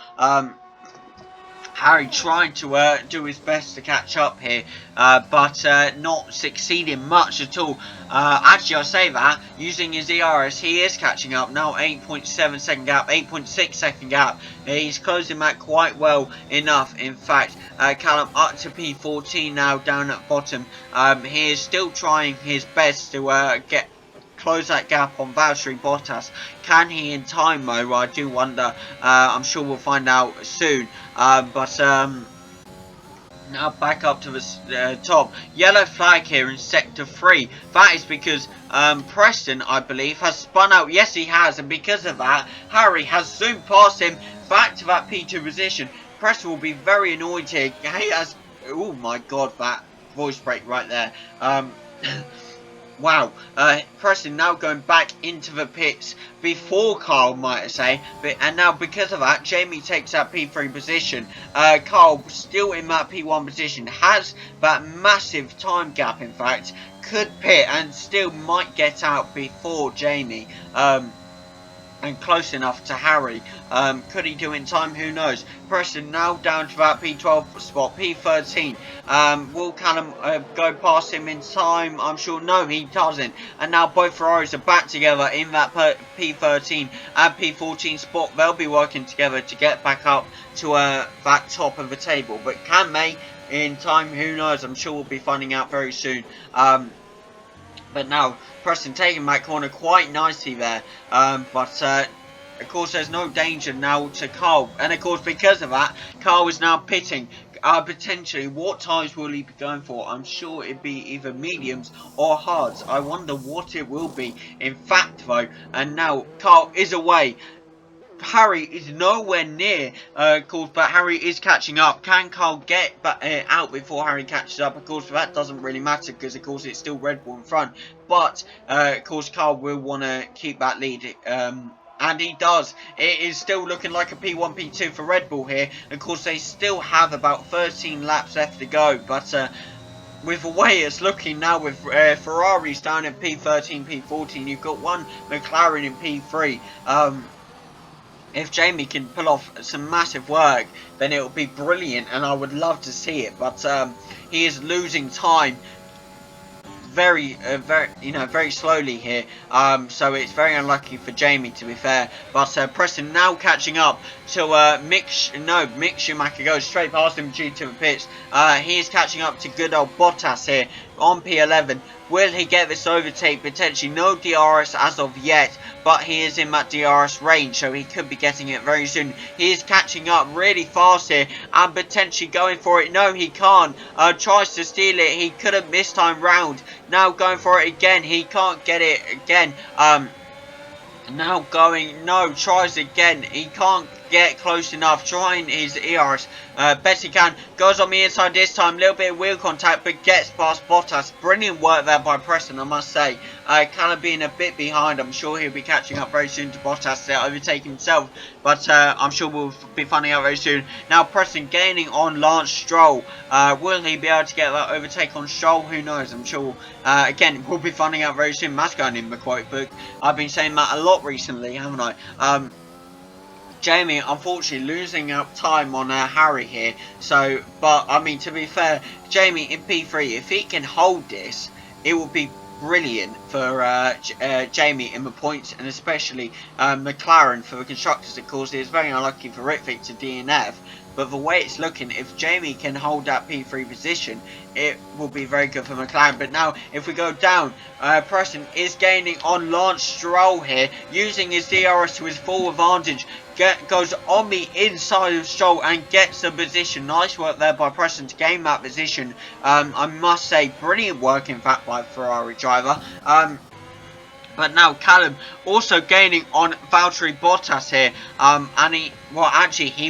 Harry trying to do his best to catch up here, but not succeeding much at all. Actually, I'll say that, using his ERS, he is catching up. Now 8.7 second gap, 8.6 second gap. He's closing that quite well enough. In fact, Callum up to P14 now, down at bottom. He is still trying his best to close that gap on Valtteri Bottas. Can he in time though? I do wonder. I'm sure we'll find out soon. Now back up to the top. Yellow flag here in sector 3. That is because Preston, I believe, has spun out. Yes, he has. And because of that, Harry has zoomed past him back to that P2 position. Preston will be very annoyed here. He has... Oh my god, that voice break right there. Wow, Preston now going back into the pits before Carl, might I say, and now because of that, Jamie takes that P3 position. Carl still in that P1 position, has that massive time gap, in fact, could pit and still might get out before Jamie, and close enough to Harry. Could he do it in time? Who knows? Preston now down to that P12 spot, P13. Will Callum go past him in time? I'm sure no, he doesn't. And now both Ferraris are back together in that P13 and P14 spot. They'll be working together to get back up to that top of the table. But can they in time? Who knows? I'm sure we'll be finding out very soon. But now, Preston taking that corner quite nicely there. Of course, there's no danger now to Carl. And, of course, because of that, Carl is now pitting. Potentially, what tyres will he be going for? I'm sure it'd be either mediums or hards. I wonder what it will be. In fact, though, and now Carl is away. Harry is nowhere near, of course, but Harry is catching up. Can Carl get out before Harry catches up? Of course, that doesn't really matter because, of course, it's still Red Bull in front. But, of course, Carl will want to keep that lead. And he does. It is still looking like a P1, P2 for Red Bull here. Of course, they still have about 13 laps left to go. But with the way it's looking now with Ferraris down in P13, P14, you've got one McLaren in P3. If Jamie can pull off some massive work, then it will be brilliant, and I would love to see it. But he is losing time very slowly here. So it's very unlucky for Jamie, to be fair. But Preston now catching up to Mick Schumacher goes straight past him due to the pits. He is catching up to good old Bottas here on P11. Will he get this overtake? Potentially. No DRS as of yet, but he is in that DRS range, so he could be getting it very soon. He is catching up really fast here and potentially going for it. No, he can't. Tries to steal it. He couldn't this time round. Now going for it again. He can't get it again. Now going. No, tries again. He can't get close enough, trying his ERS best he can. Goes on the inside this time, little bit of wheel contact, but gets past Bottas. Brilliant work there by Preston, I must say. Callum being a bit behind, I'm sure he'll be catching up very soon to Bottas to overtake himself, but I'm sure we'll be finding out very soon. Now Preston gaining on Lance Stroll. Will he be able to get that overtake on Stroll? Who knows? I'm sure, again, we'll be finding out very soon. Matt's going in the quote book. I've been saying that a lot recently, haven't I? Jamie, unfortunately, losing up time on Harry here. So, but, I mean, to be fair, Jamie in P3, if he can hold this, it will be brilliant for Jamie in the points, and especially McLaren for the constructors. Of course, it's very unlucky for Ritvic to DNF, but the way it's looking, if Jamie can hold that P3 position, it will be very good for McLaren. But now, if we go down, Preston is gaining on Lance Stroll here, using his DRS to his full advantage. Goes on the inside of Stroll and gets the position. Nice work there by Preston to gain that position. I must say, brilliant work in fact by Ferrari driver. But now Callum also gaining on Valtteri Bottas here, and he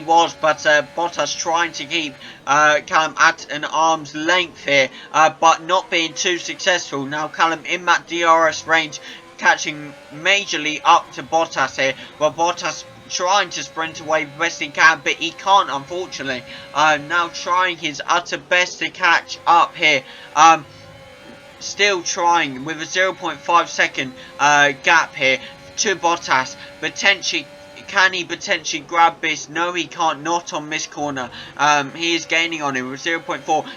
was, but Bottas trying to keep Callum at an arm's length here, but not being too successful. Now Callum in that DRS range, catching majorly up to Bottas here, but Bottas trying to sprint away best he can, but he can't, unfortunately. Now trying his utter best to catch up here. Still trying with a 0.5 second gap here to Bottas. Potentially, can he potentially grab this? No, he can't. Not on this corner. He is gaining on him with 0.4.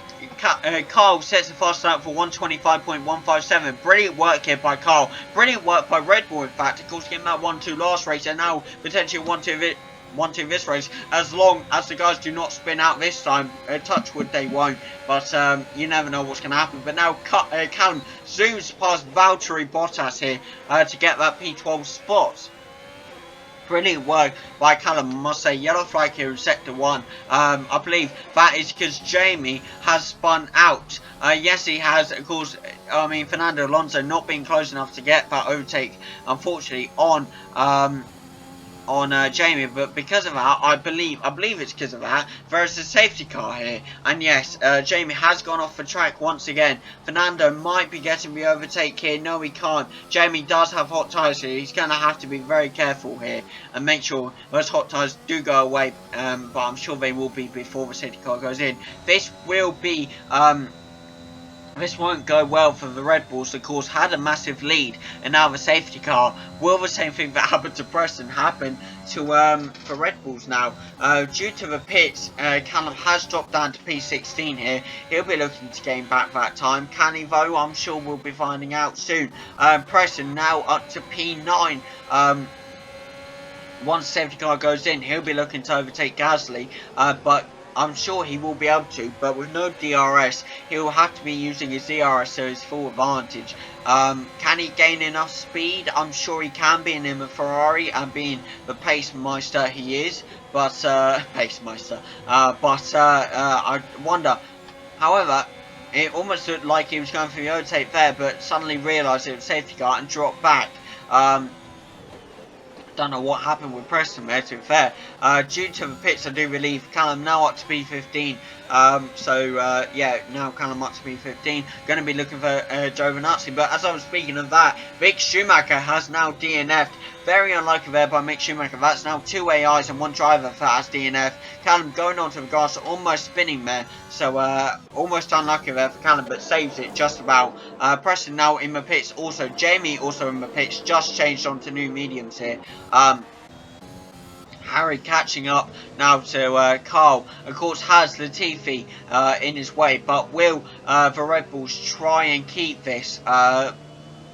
Carl sets the fast lap for 125.157. Brilliant work here by Carl. Brilliant work by Red Bull, in fact. Of course, getting that 1-2 last race, and now potentially 1-2 this race, as long as the guys do not spin out this time. Touch wood, they won't, but you never know what's going to happen. But now Callum zooms past Valtteri Bottas here to get that P12 spot. Brilliant work by Callum, I must say. Yellow flag here in Sector 1. I believe that is because Jamie has spun out. Yes, he has, of course. I mean, Fernando Alonso not being close enough to get that overtake, unfortunately, on Jamie, but because of that, I believe it's because of that, there's a safety car here, and yes, Jamie has gone off the track once again. Fernando might be getting the overtake here. No, he can't. Jamie does have hot tyres here. He's going to have to be very careful here and make sure those hot tyres do go away, but I'm sure they will be before the safety car goes in. This will be this won't go well for the Red Bulls. Of course, had a massive lead, and now the safety car. Will the same thing that happened to Preston happen to for Red Bulls now? Due to the pits, Callum has dropped down to P16 here. He'll be looking to gain back that time. Can he though? I'm sure we'll be finding out soon. Preston now up to P9. Once safety car goes in, he'll be looking to overtake Gasly, but I'm sure he will be able to, but with no DRS, he will have to be using his DRS to his full advantage. Can he gain enough speed? I'm sure he can, being in the Ferrari and being the pace meister he is, but I wonder. However, it almost looked like he was going for the overtake there, but suddenly realised it was safety car and dropped back. Don't know what happened with Preston there, to be fair. Due to the pits, I do believe Callum now up to P15. Yeah, now Callum up to P15. Going to be looking for Giovinazzi. But as I was speaking of that, Mick Schumacher has now DNF'd. Very unlucky there by Mick Schumacher. That's now 2 AIs and 1 driver that has DNF. Callum going onto the grass, almost spinning there. So, almost unlucky there for Callum, but saves it just about. Preston now in the pits. Also, Jamie also in the pits. Just changed onto new mediums here. Harry catching up now to Carl. Of course, has Latifi in his way, but will the Red Bulls try and keep this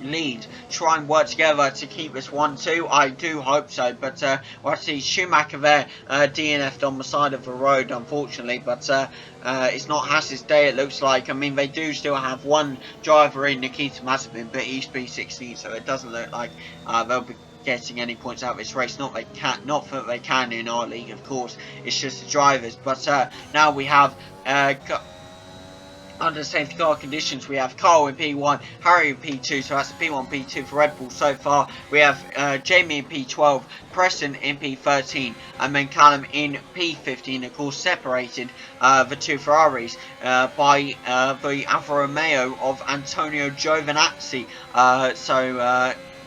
lead, try and work together to keep this 1-2? I do hope so, but we'll see Schumacher there DNF'd on the side of the road, unfortunately, but it's not Haas's day, it looks like. I mean, they do still have one driver in, Nikita Mazepin, but he's P16, so it doesn't look like they'll be getting any points out of this race. Not that they can in our league, of course. It's just the drivers. But now we have under safety car conditions, we have Carl in P1, Harry in P2, so that's a P1, P2 for Red Bull so far. We have Jamie in P12, Preston in P13, and then Callum in P15, of course separated the two Ferraris by the Alfa Romeo of Antonio Giovinazzi.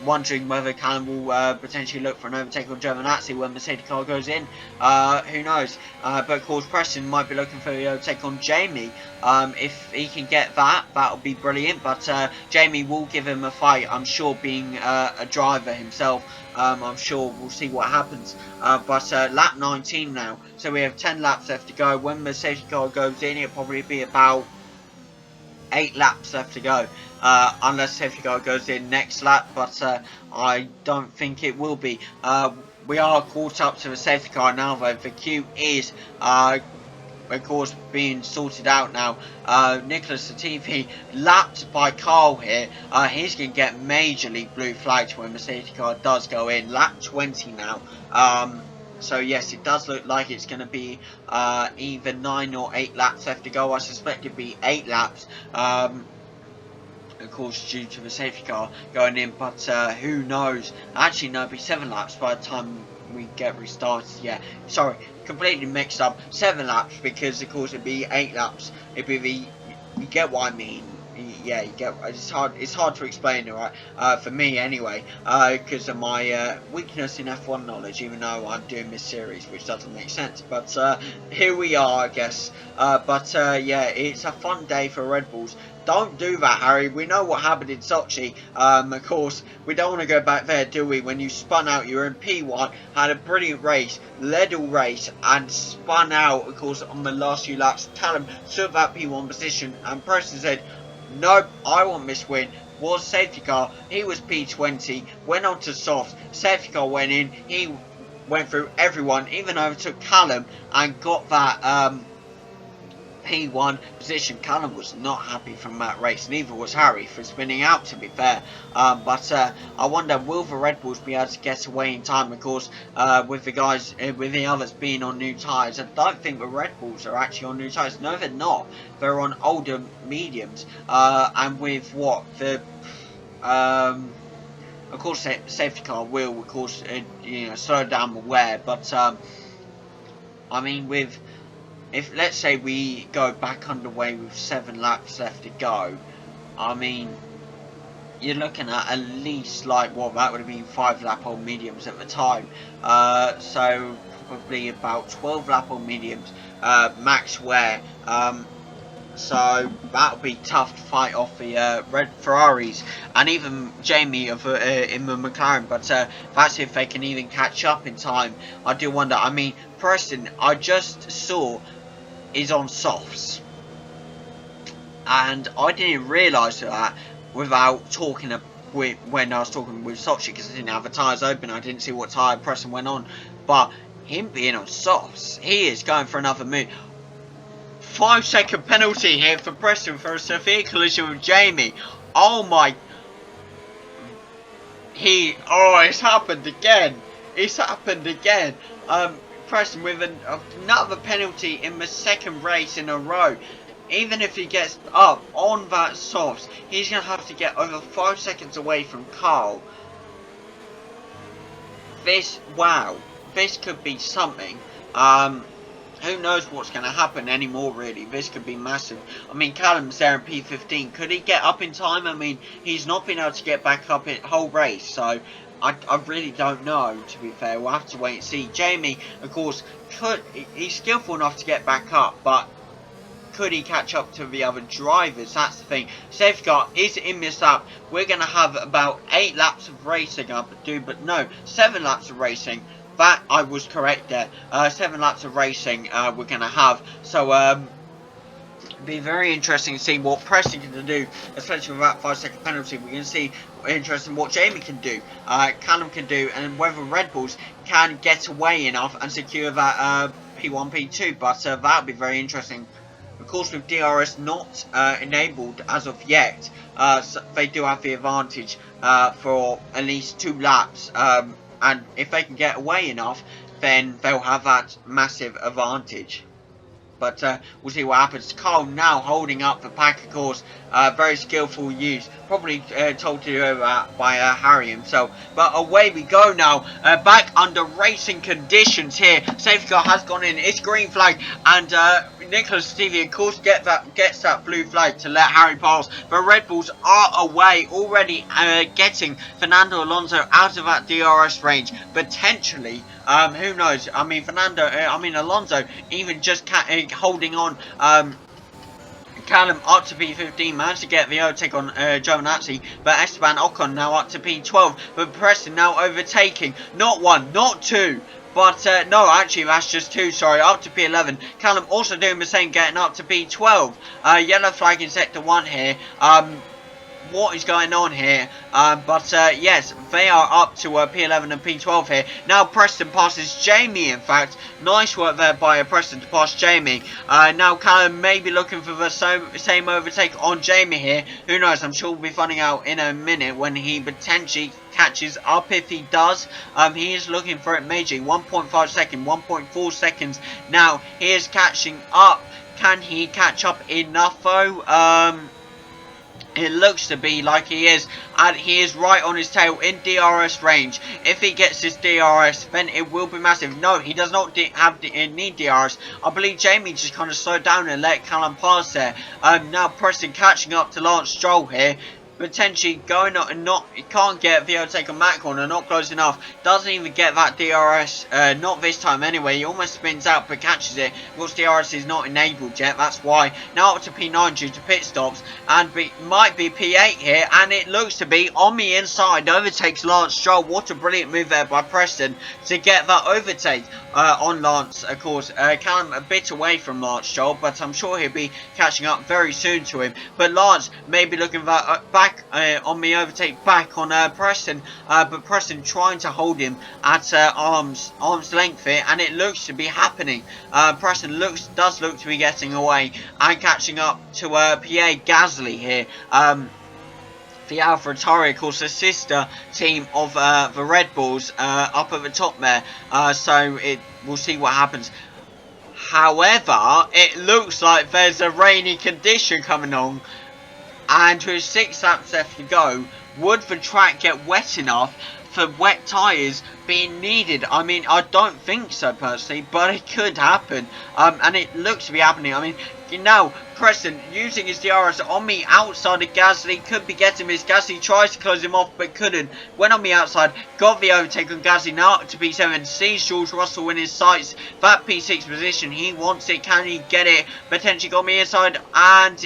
Wondering whether Callum will potentially look for an overtake on Giovinazzi when the safety car goes in. Who knows? But of course Preston might be looking for the overtake on Jamie. If he can get that, that'll be brilliant. But Jamie will give him a fight, I'm sure, being a driver himself. I'm sure we'll see what happens. But lap 19 now, so we have 10 laps left to go. When the safety car goes in, it'll probably be about 8 laps left to go, unless safety car goes in next lap, but I don't think it will be. We are caught up to the safety car now though. The queue is of course being sorted out now. Nicholas Latifi lapped by Carl here. He's going to get majorly blue flagged when the safety car does go in. Lap 20 now. So yes, it does look like it's going to be either 9 or 8 laps left to go. I suspect it'd be 8 laps. Of course, due to the safety car going in, but who knows? Actually, no, it'd be 7 laps by the time we get restarted. Yeah, sorry, completely mixed up. 7 laps because, of course, it'd be 8 laps. It'd be the, you get what I mean. Yeah, you get. It's hard to explain, alright. For me, anyway, because of my weakness in F1 knowledge. Even though I'm doing this series, which doesn't make sense. But here we are, I guess. Yeah, it's a fun day for Red Bulls. Don't do that, Harry. We know what happened in Sochi. Of course, we don't want to go back there, do we? When you spun out, you were in P1, had a brilliant race, led all race, and spun out, of course, on the last few laps. Callum took that P1 position, and Preston said, nope, I want this win. Was safety car, he was P20, went on to softs, safety car went in, he went through everyone, even overtook Callum, and got that, P1 position. Callum was not happy from that race, neither was Harry for spinning out, to be fair. But I wonder, will the Red Bulls be able to get away in time? Of course, with the guys, with the others being on new tyres. I don't think the Red Bulls are actually on new tyres. No, they're not. They're on older mediums. And with what the of course, safety car will, of course, you know, slow down the wear. But I mean, with if, let's say, we go back underway with 7 laps left to go, I mean, you're looking at least, like, what, that would have been 5 lap old mediums at the time. So, probably about 12 lap old mediums, max wear. So, that'll be tough to fight off the red Ferraris, and even Jamie of in the McLaren, but that's if they can even catch up in time. I do wonder. I mean, Preston, I just saw, is on softs, and I didn't realise that without talking when I was talking with Sochi, because I didn't have the tyres open. I didn't see what tyre Preston went on, but him being on softs, he is going for another move. 5-second penalty here for Preston for a severe collision with Jamie. Oh my, it's happened again. It's happened again. Preston with another penalty in the 2nd race in a row. Even if he gets up on that softs, he's going to have to get over 5 seconds away from Carl. Wow, this could be something. Who knows what's going to happen anymore, really. This could be massive. I mean, Callum's there in P15. Could he get up in time? I mean, he's not been able to get back up in whole race, so I really don't know, to be fair. We'll have to wait and see. Jamie, of course, he's skillful enough to get back up, but could he catch up to the other drivers? That's the thing. Safety car is in this lap. We're going to have about 8 laps of racing but no, 7 laps of racing. That, I was correct there. 7 laps of racing we're going to have. So, be very interesting to see what Preston can do, especially with that 5-second penalty. We're going to see interesting what Jamie can do, Callum can do, and whether Red Bulls can get away enough and secure that P1, P2. But that'll be very interesting. Of course, with DRS not enabled as of yet, so they do have the advantage for at least 2 laps. And if they can get away enough, then they'll have that massive advantage. but we'll see what happens. Carl now holding up the pack, of course. Very skillful use, probably told to do by Harry himself. But away we go now, back under racing conditions here. Safety car has gone in, it's green flag, and Nicholas Stevie, of course, gets that blue flag to let Harry pass. The Red Bulls are away, already getting Fernando Alonso out of that DRS range, potentially. Who knows? I mean, Alonso, even just holding on. Callum up to P15, managed to get the overtake on Giovinazzi, but Esteban Ocon now up to P12, but Preston now overtaking, not one, not two, but no, actually that's just two, sorry, up to P11. Callum also doing the same, getting up to P12. Yellow flag in sector 1 here. What is going on here? But yes, they are up to P11 and P12 here. Now Preston passes Jamie, in fact. Nice work there by Preston to pass Jamie. Now Callum may be looking for the same overtake on Jamie here. Who knows? I'm sure we'll be finding out in a minute when he potentially catches up. If he does, he is looking for it majorly. 1.5 seconds, 1.4 seconds. Now he is catching up. Can he catch up enough though? It looks to be like he is, and he is right on his tail in DRS range. If he gets his DRS, then it will be massive. No, he does not need DRS. I believe Jamie just kind of slowed down and let Callum pass there. Now Preston catching up to Lance Stroll here. Potentially going on and he can't get the overtake on Matt corner, not close enough. Doesn't even get that DRS, not this time anyway. He almost spins out but catches it. Of course, DRS is not enabled yet, that's why. Now up to P9 due to pit stops, and might be P8 here, and it looks to be on the inside. Overtakes Lance Stroll. What a brilliant move there by Preston to get that overtake on Lance, of course. Callum a bit away from Lance Stroll, but I'm sure he'll be catching up very soon to him. But Lance may be looking back on the overtake back on Preston, but Preston trying to hold him at arm's length here, and it looks to be happening. Preston does look to be getting away and catching up to Pierre Gasly here. The AlphaTauri, of course, the sister team of the Red Bulls, up at the top there. So we'll see what happens. However, it looks like there's a rainy condition coming on, and with 6 laps left to go, would the track get wet enough for wet tyres being needed? I mean, I don't think so personally, but it could happen, and it looks to be happening. I mean, now Preston using his DRS on the outside of Gasly, could be getting this. Gasly tries to close him off but couldn't. Went on the outside, got the overtake on Gasly, now up to P7, sees George Russell in his sights, that P6 position, he wants it, can he get it? Potentially got me inside, and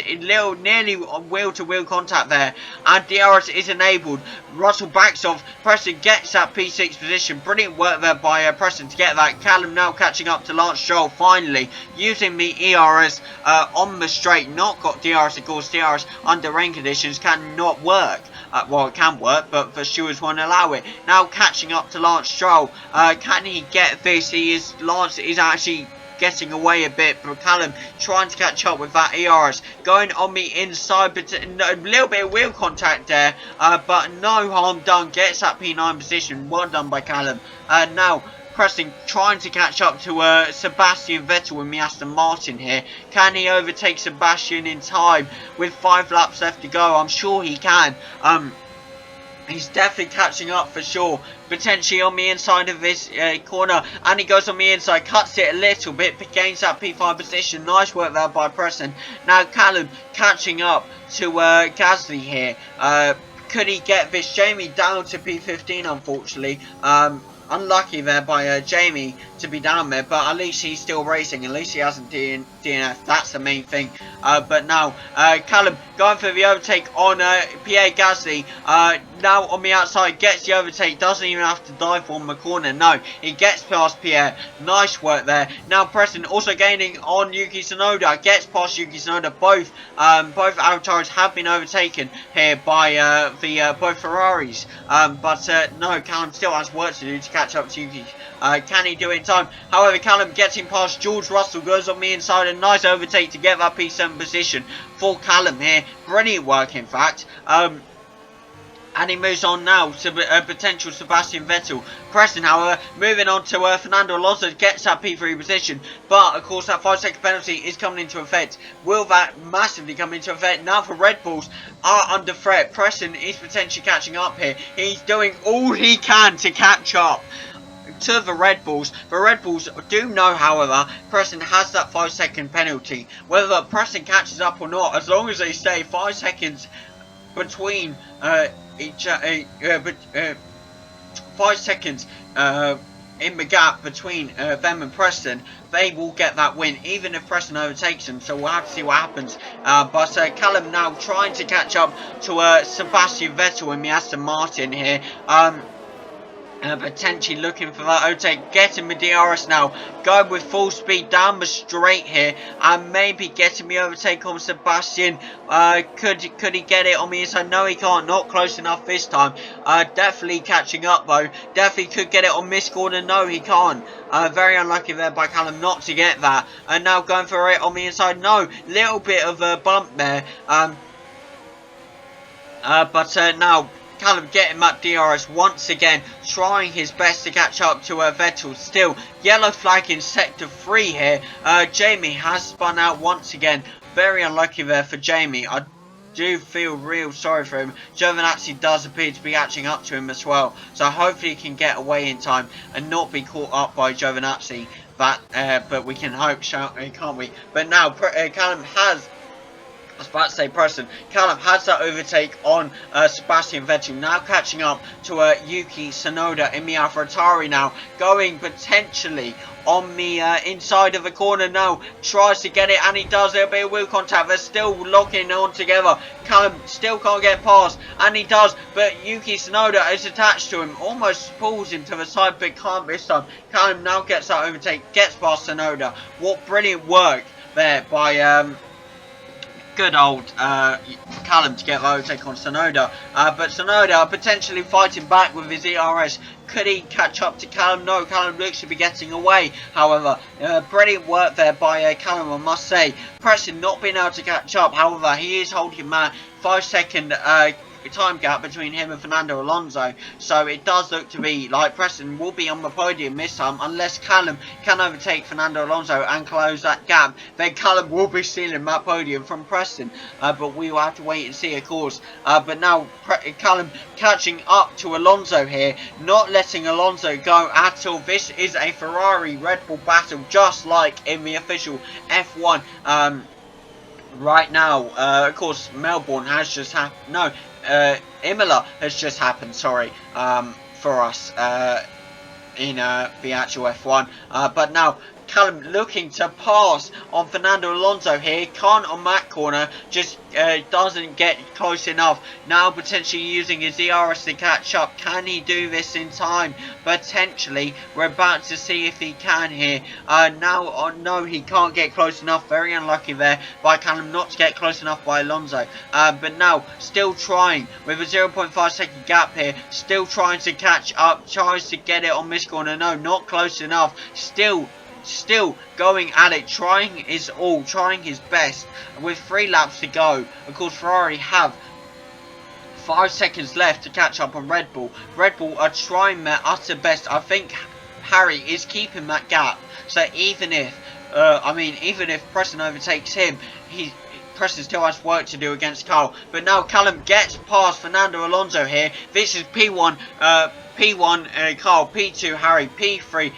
nearly wheel-to-wheel contact there, and DRS is enabled. Russell backs off, Preston gets that P6 position. Brilliant work there by Preston to get that. Callum now catching up to Lance Stroll, finally using the ERS on the straight. Not got DRS, of course. DRS under rain conditions cannot work. Well, it can work, but the stewards won't allow it. Now catching up to Lance Stroll. Can he get this? Lance is actually getting away a bit, but Callum trying to catch up with that ERS, going on the inside, but a little bit of wheel contact there, but no harm done. Gets that P9 position. Well done by Callum. Now Preston trying to catch up to Sebastian Vettel with the Aston Martin here. Can he overtake Sebastian in time with 5 laps left to go? I'm sure he can. He's definitely catching up for sure. Potentially on the inside of this corner, and he goes on the inside, cuts it a little bit, but gains that P5 position. Nice work there by Preston. Now Callum catching up to Gasly here. Could he get this? Jamie down to P15, unfortunately. Unlucky there by Jamie to be down there, but at least he's still racing. At least he hasn't DNF. That's the main thing. But now Callum going for the overtake on Pierre Gasly. Now on the outside, gets the overtake. Doesn't even have to dive on the corner. No, he gets past Pierre. Nice work there. Now Preston also gaining on Yuki Tsunoda. Gets past Yuki Tsunoda. Both AlphaTauris have been overtaken here by both Ferraris. But no, Callum still has work to do to catch up to Yuki. Can he do it in time? However, Callum getting past George Russell, goes on the inside, a nice overtake to get that P7 position for Callum here. Brilliant work, in fact. And he moves on now to potential Sebastian Vettel. Preston, however, moving on to Fernando Alonso, gets that P3 position. But, of course, that 5-second penalty is coming into effect. Will that massively come into effect? Now for Red Bulls are under threat. Preston is potentially catching up here. He's doing all he can to catch up to the Red Bulls. The Red Bulls do know, however, Preston has that 5-second penalty. Whether Preston catches up or not, as long as they stay 5 seconds between 5 seconds in the gap between them and Preston, they will get that win, even if Preston overtakes them. So we'll have to see what happens. But Callum now trying to catch up to Sebastian Vettel in the Aston Martin here. Potentially looking for that overtake, getting the DRS now, going with full speed down the straight here, and maybe getting the overtake on Sebastian. Could he get it on the inside? No, he can't. Not close enough this time. Definitely catching up though. Definitely could get it on this corner. No, he can't. Very unlucky there by Callum not to get that. And now going for it on the inside. No, little bit of a bump there. But now Callum getting that DRS once again, trying his best to catch up to Vettel. Still, yellow flag in sector 3 here. Jamie has spun out once again. Very unlucky there for Jamie. I do feel real sorry for him. Giovinazzi does appear to be catching up to him as well. So hopefully he can get away in time and not be caught up by Giovinazzi. But we can hope, can't we? But now Callum has... I was about to say Preston. Callum has that overtake on Sebastian Vettel. Now catching up to Yuki Tsunoda in the AlphaTauri now. Going potentially on the inside of the corner now. Tries to get it and he does. There'll be a wheel contact. They're still locking on together. Callum still can't get past and he does. But Yuki Tsunoda is attached to him. Almost pulls him to the side but can't this time. Callum now gets that overtake. Gets past Tsunoda. What brilliant work there by... good old Callum to get the overtake on Tsunoda. But Tsunoda potentially fighting back with his ERS. Could he catch up to Callum? No, Callum looks to be getting away. However, brilliant work there by Callum, I must say. Preston not being able to catch up. However, he is holding that 5-second time gap between him and Fernando Alonso, so it does look to be like Preston will be on the podium this time unless Callum can overtake Fernando Alonso and close that gap. Then Callum will be stealing that podium from Preston, but we will have to wait and see, of course. But now Callum catching up to Alonso here, not letting Alonso go at all. This is a Ferrari Red Bull battle, just like in the official F1 right now. Of course, Melbourne has just happened. No, Imola has just happened, sorry, for us in the actual F1. But now Callum looking to pass on Fernando Alonso here. Can't on that corner. Just doesn't get close enough. Now potentially using his ERS to catch up. Can he do this in time? Potentially. We're about to see if he can here. No, he can't get close enough. Very unlucky there by Callum not to get close enough by Alonso. But now still trying with a 0.5 second gap here. Still trying to catch up. Tries to get it on this corner. No, not close enough. Still going at it, trying his all, trying his best with 3 laps to go. Of course, Ferrari have 5 seconds left to catch up on Red Bull. Red Bull are trying their utter best. I think Harry is keeping that gap. So even if, even if Preston overtakes him, Preston still has work to do against Carl. But now Callum gets past Fernando Alonso here. This is P1 Carl, P2 Harry, P3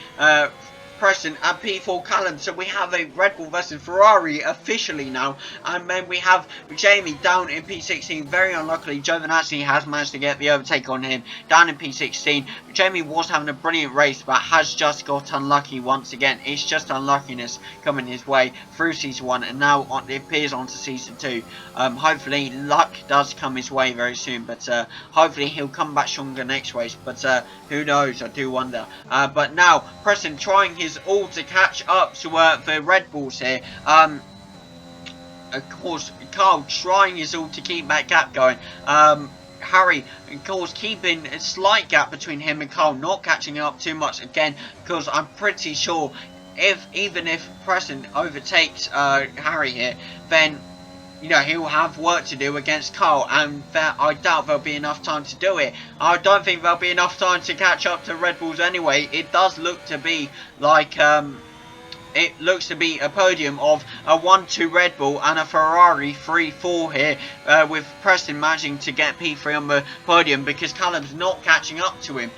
Preston and P4 Callum. So we have a Red Bull versus Ferrari officially now, and then we have Jamie down in P16. Very unluckily, Giovinazzi has managed to get the overtake on him down in P16. Jamie was having a brilliant race, but has just got unlucky once again. It's just unluckiness coming his way through Season 1, and now it appears onto Season 2. Hopefully luck does come his way very soon, but hopefully he'll come back stronger next race, but who knows, I do wonder. But now Preston trying his all to catch up to the Red Bulls here. Of course, Carl trying his all to keep that gap going. Harry, of course, keeping a slight gap between him and Carl, not catching up too much again, because I'm pretty sure even if Preston overtakes Harry here, then you know, he'll have work to do against Carl, and that I doubt there'll be enough time to do it. I don't think there'll be enough time to catch up to Red Bulls anyway. It does look to be like it looks to be a podium of a 1-2 Red Bull and a Ferrari 3-4 here, with Preston managing to get P3 on the podium because Callum's not catching up to him,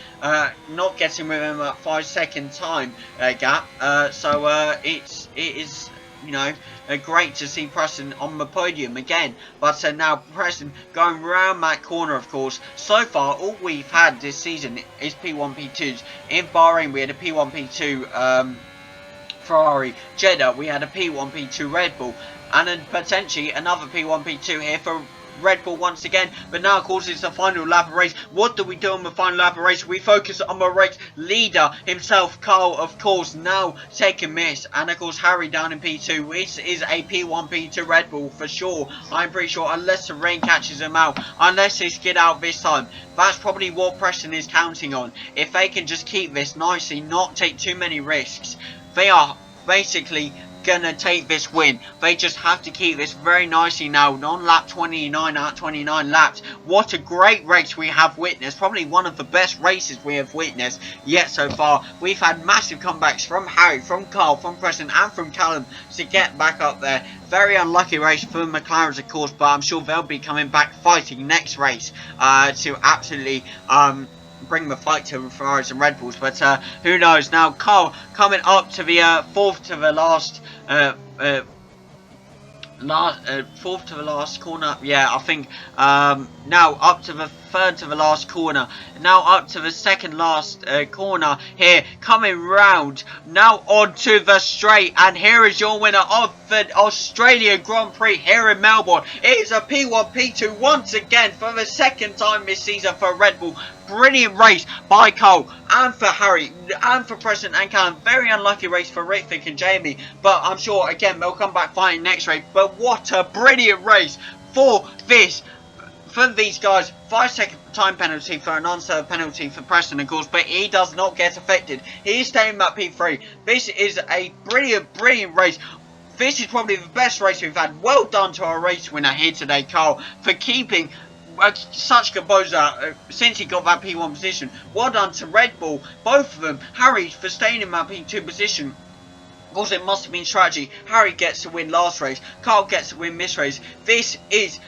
not getting with him at 5-second time gap. So it is, you know, great to see Preston on the podium again. But now Preston going round that corner, of course. So far, all we've had this season is P1, P2s. In Bahrain, we had a P1, P2 Ferrari. Jeddah, we had a P1, P2 Red Bull, and then potentially another P1, P2 here for Red Bull once again. But now, of course, it's the final lap of race. What do we do on the final lap of race? We focus on the race leader himself, Carl, of course, now taking miss, and of course Harry down in P2. This is a P1, P2 Red Bull for sure. I'm pretty sure, unless the rain catches them out, unless they skid out this time. That's probably what Preston is counting on. If they can just keep this nicely, not take too many risks, they are basically gonna take this win. They just have to keep this very nicely now on lap 29 out of 29 laps. What a great race we have witnessed. Probably one of the best races we have witnessed yet so far. We've had massive comebacks from Harry, from Carl, from Preston and from Callum to get back up there. Very unlucky race for McLaren's, of course, but I'm sure they'll be coming back fighting next race to absolutely bring the fight to Ferraris and Red Bulls. But who knows. Now Carl coming up to the fourth to the last corner. Yeah, I think now up to the third to the last corner, now up to the second last corner here, coming round now onto the straight, and here is your winner of the Australia Grand Prix here in Melbourne. It is a P1 P2 once again for the second time this season for Red Bull. Brilliant race by Cole and for Harry and for Preston and Callum. Very unlucky race for Ritvick and Jamie, but I'm sure again they'll come back fighting next race. But what a brilliant race for these guys. 5-second time penalty for an unserved penalty for Preston, of course, but he does not get affected. He's staying at P3. This is a brilliant race. This is probably the best race we've had. Well done to our race winner here today, Carl, for keeping such composure since he got that P1 position. Well done to Red Bull, both of them. Harry for staying in that P2 position. Of course, it must have been strategy. Harry gets to win last race. Carl gets to win this race. This is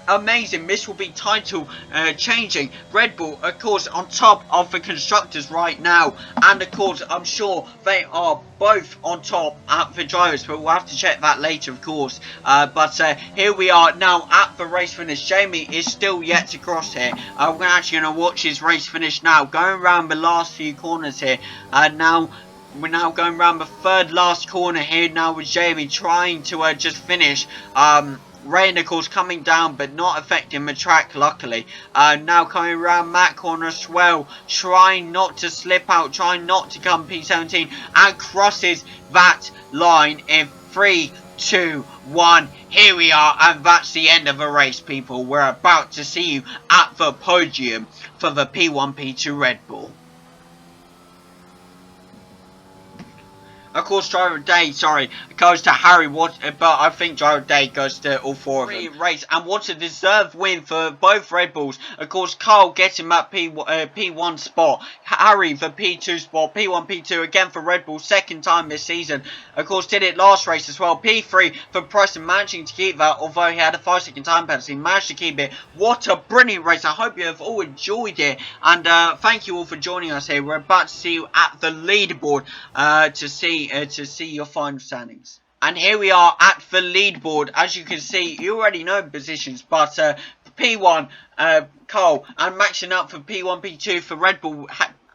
amazing. This will be title changing. Red Bull, of course, on top of the constructors right now, and of course I'm sure they are both on top at the drivers, but we'll have to check that later, of course. But here we are now at the race finish. Jamie is still yet to cross here. We're actually going to watch his race finish now, going around the last few corners here. Now we're now going around the third last corner here now with Jamie trying to just finish. Rain, of course, coming down but not affecting the track, luckily. Now coming around that corner as well, trying not to slip out, trying not to come P17, and crosses that line in 3, 2, 1. Here we are, and that's the end of the race, people. We're about to see you at the podium for the P1 P2 Red Bull. Of course, driver of the day, sorry, goes to Harry, but I think driver of the day goes to all four of them. Race, and what a deserved win for both Red Bulls. Of course, Carl getting that P1 spot, Harry the P2 spot, P1, P2 again for Red Bull, second time this season. Of course, did it last race as well. P3 for Preston, managing to keep that, although he had a 5-second time penalty, managed to keep it. What a brilliant race. I hope you have all enjoyed it, and thank you all for joining us here. We're about to see you at the leaderboard to see your final standings. And here we are at the leaderboard. As you can see, you already know the positions, but P1 Cole, and maxing up for P1 P2 for Red Bull,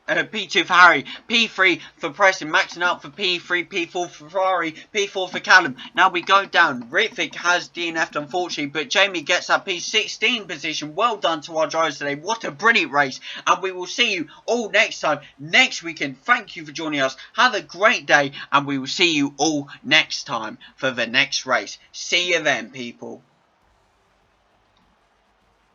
P2 for Harry, P3 for Preston, maxing out for P3, P4 for Ferrari, P4 for Callum. Now we go down. Ritvick has DNF'd, unfortunately, but Jamie gets that P16 position. Well done to our drivers today. What a brilliant race. And we will see you all next time, next weekend. Thank you for joining us. Have a great day, and we will see you all next time for the next race. See you then, people.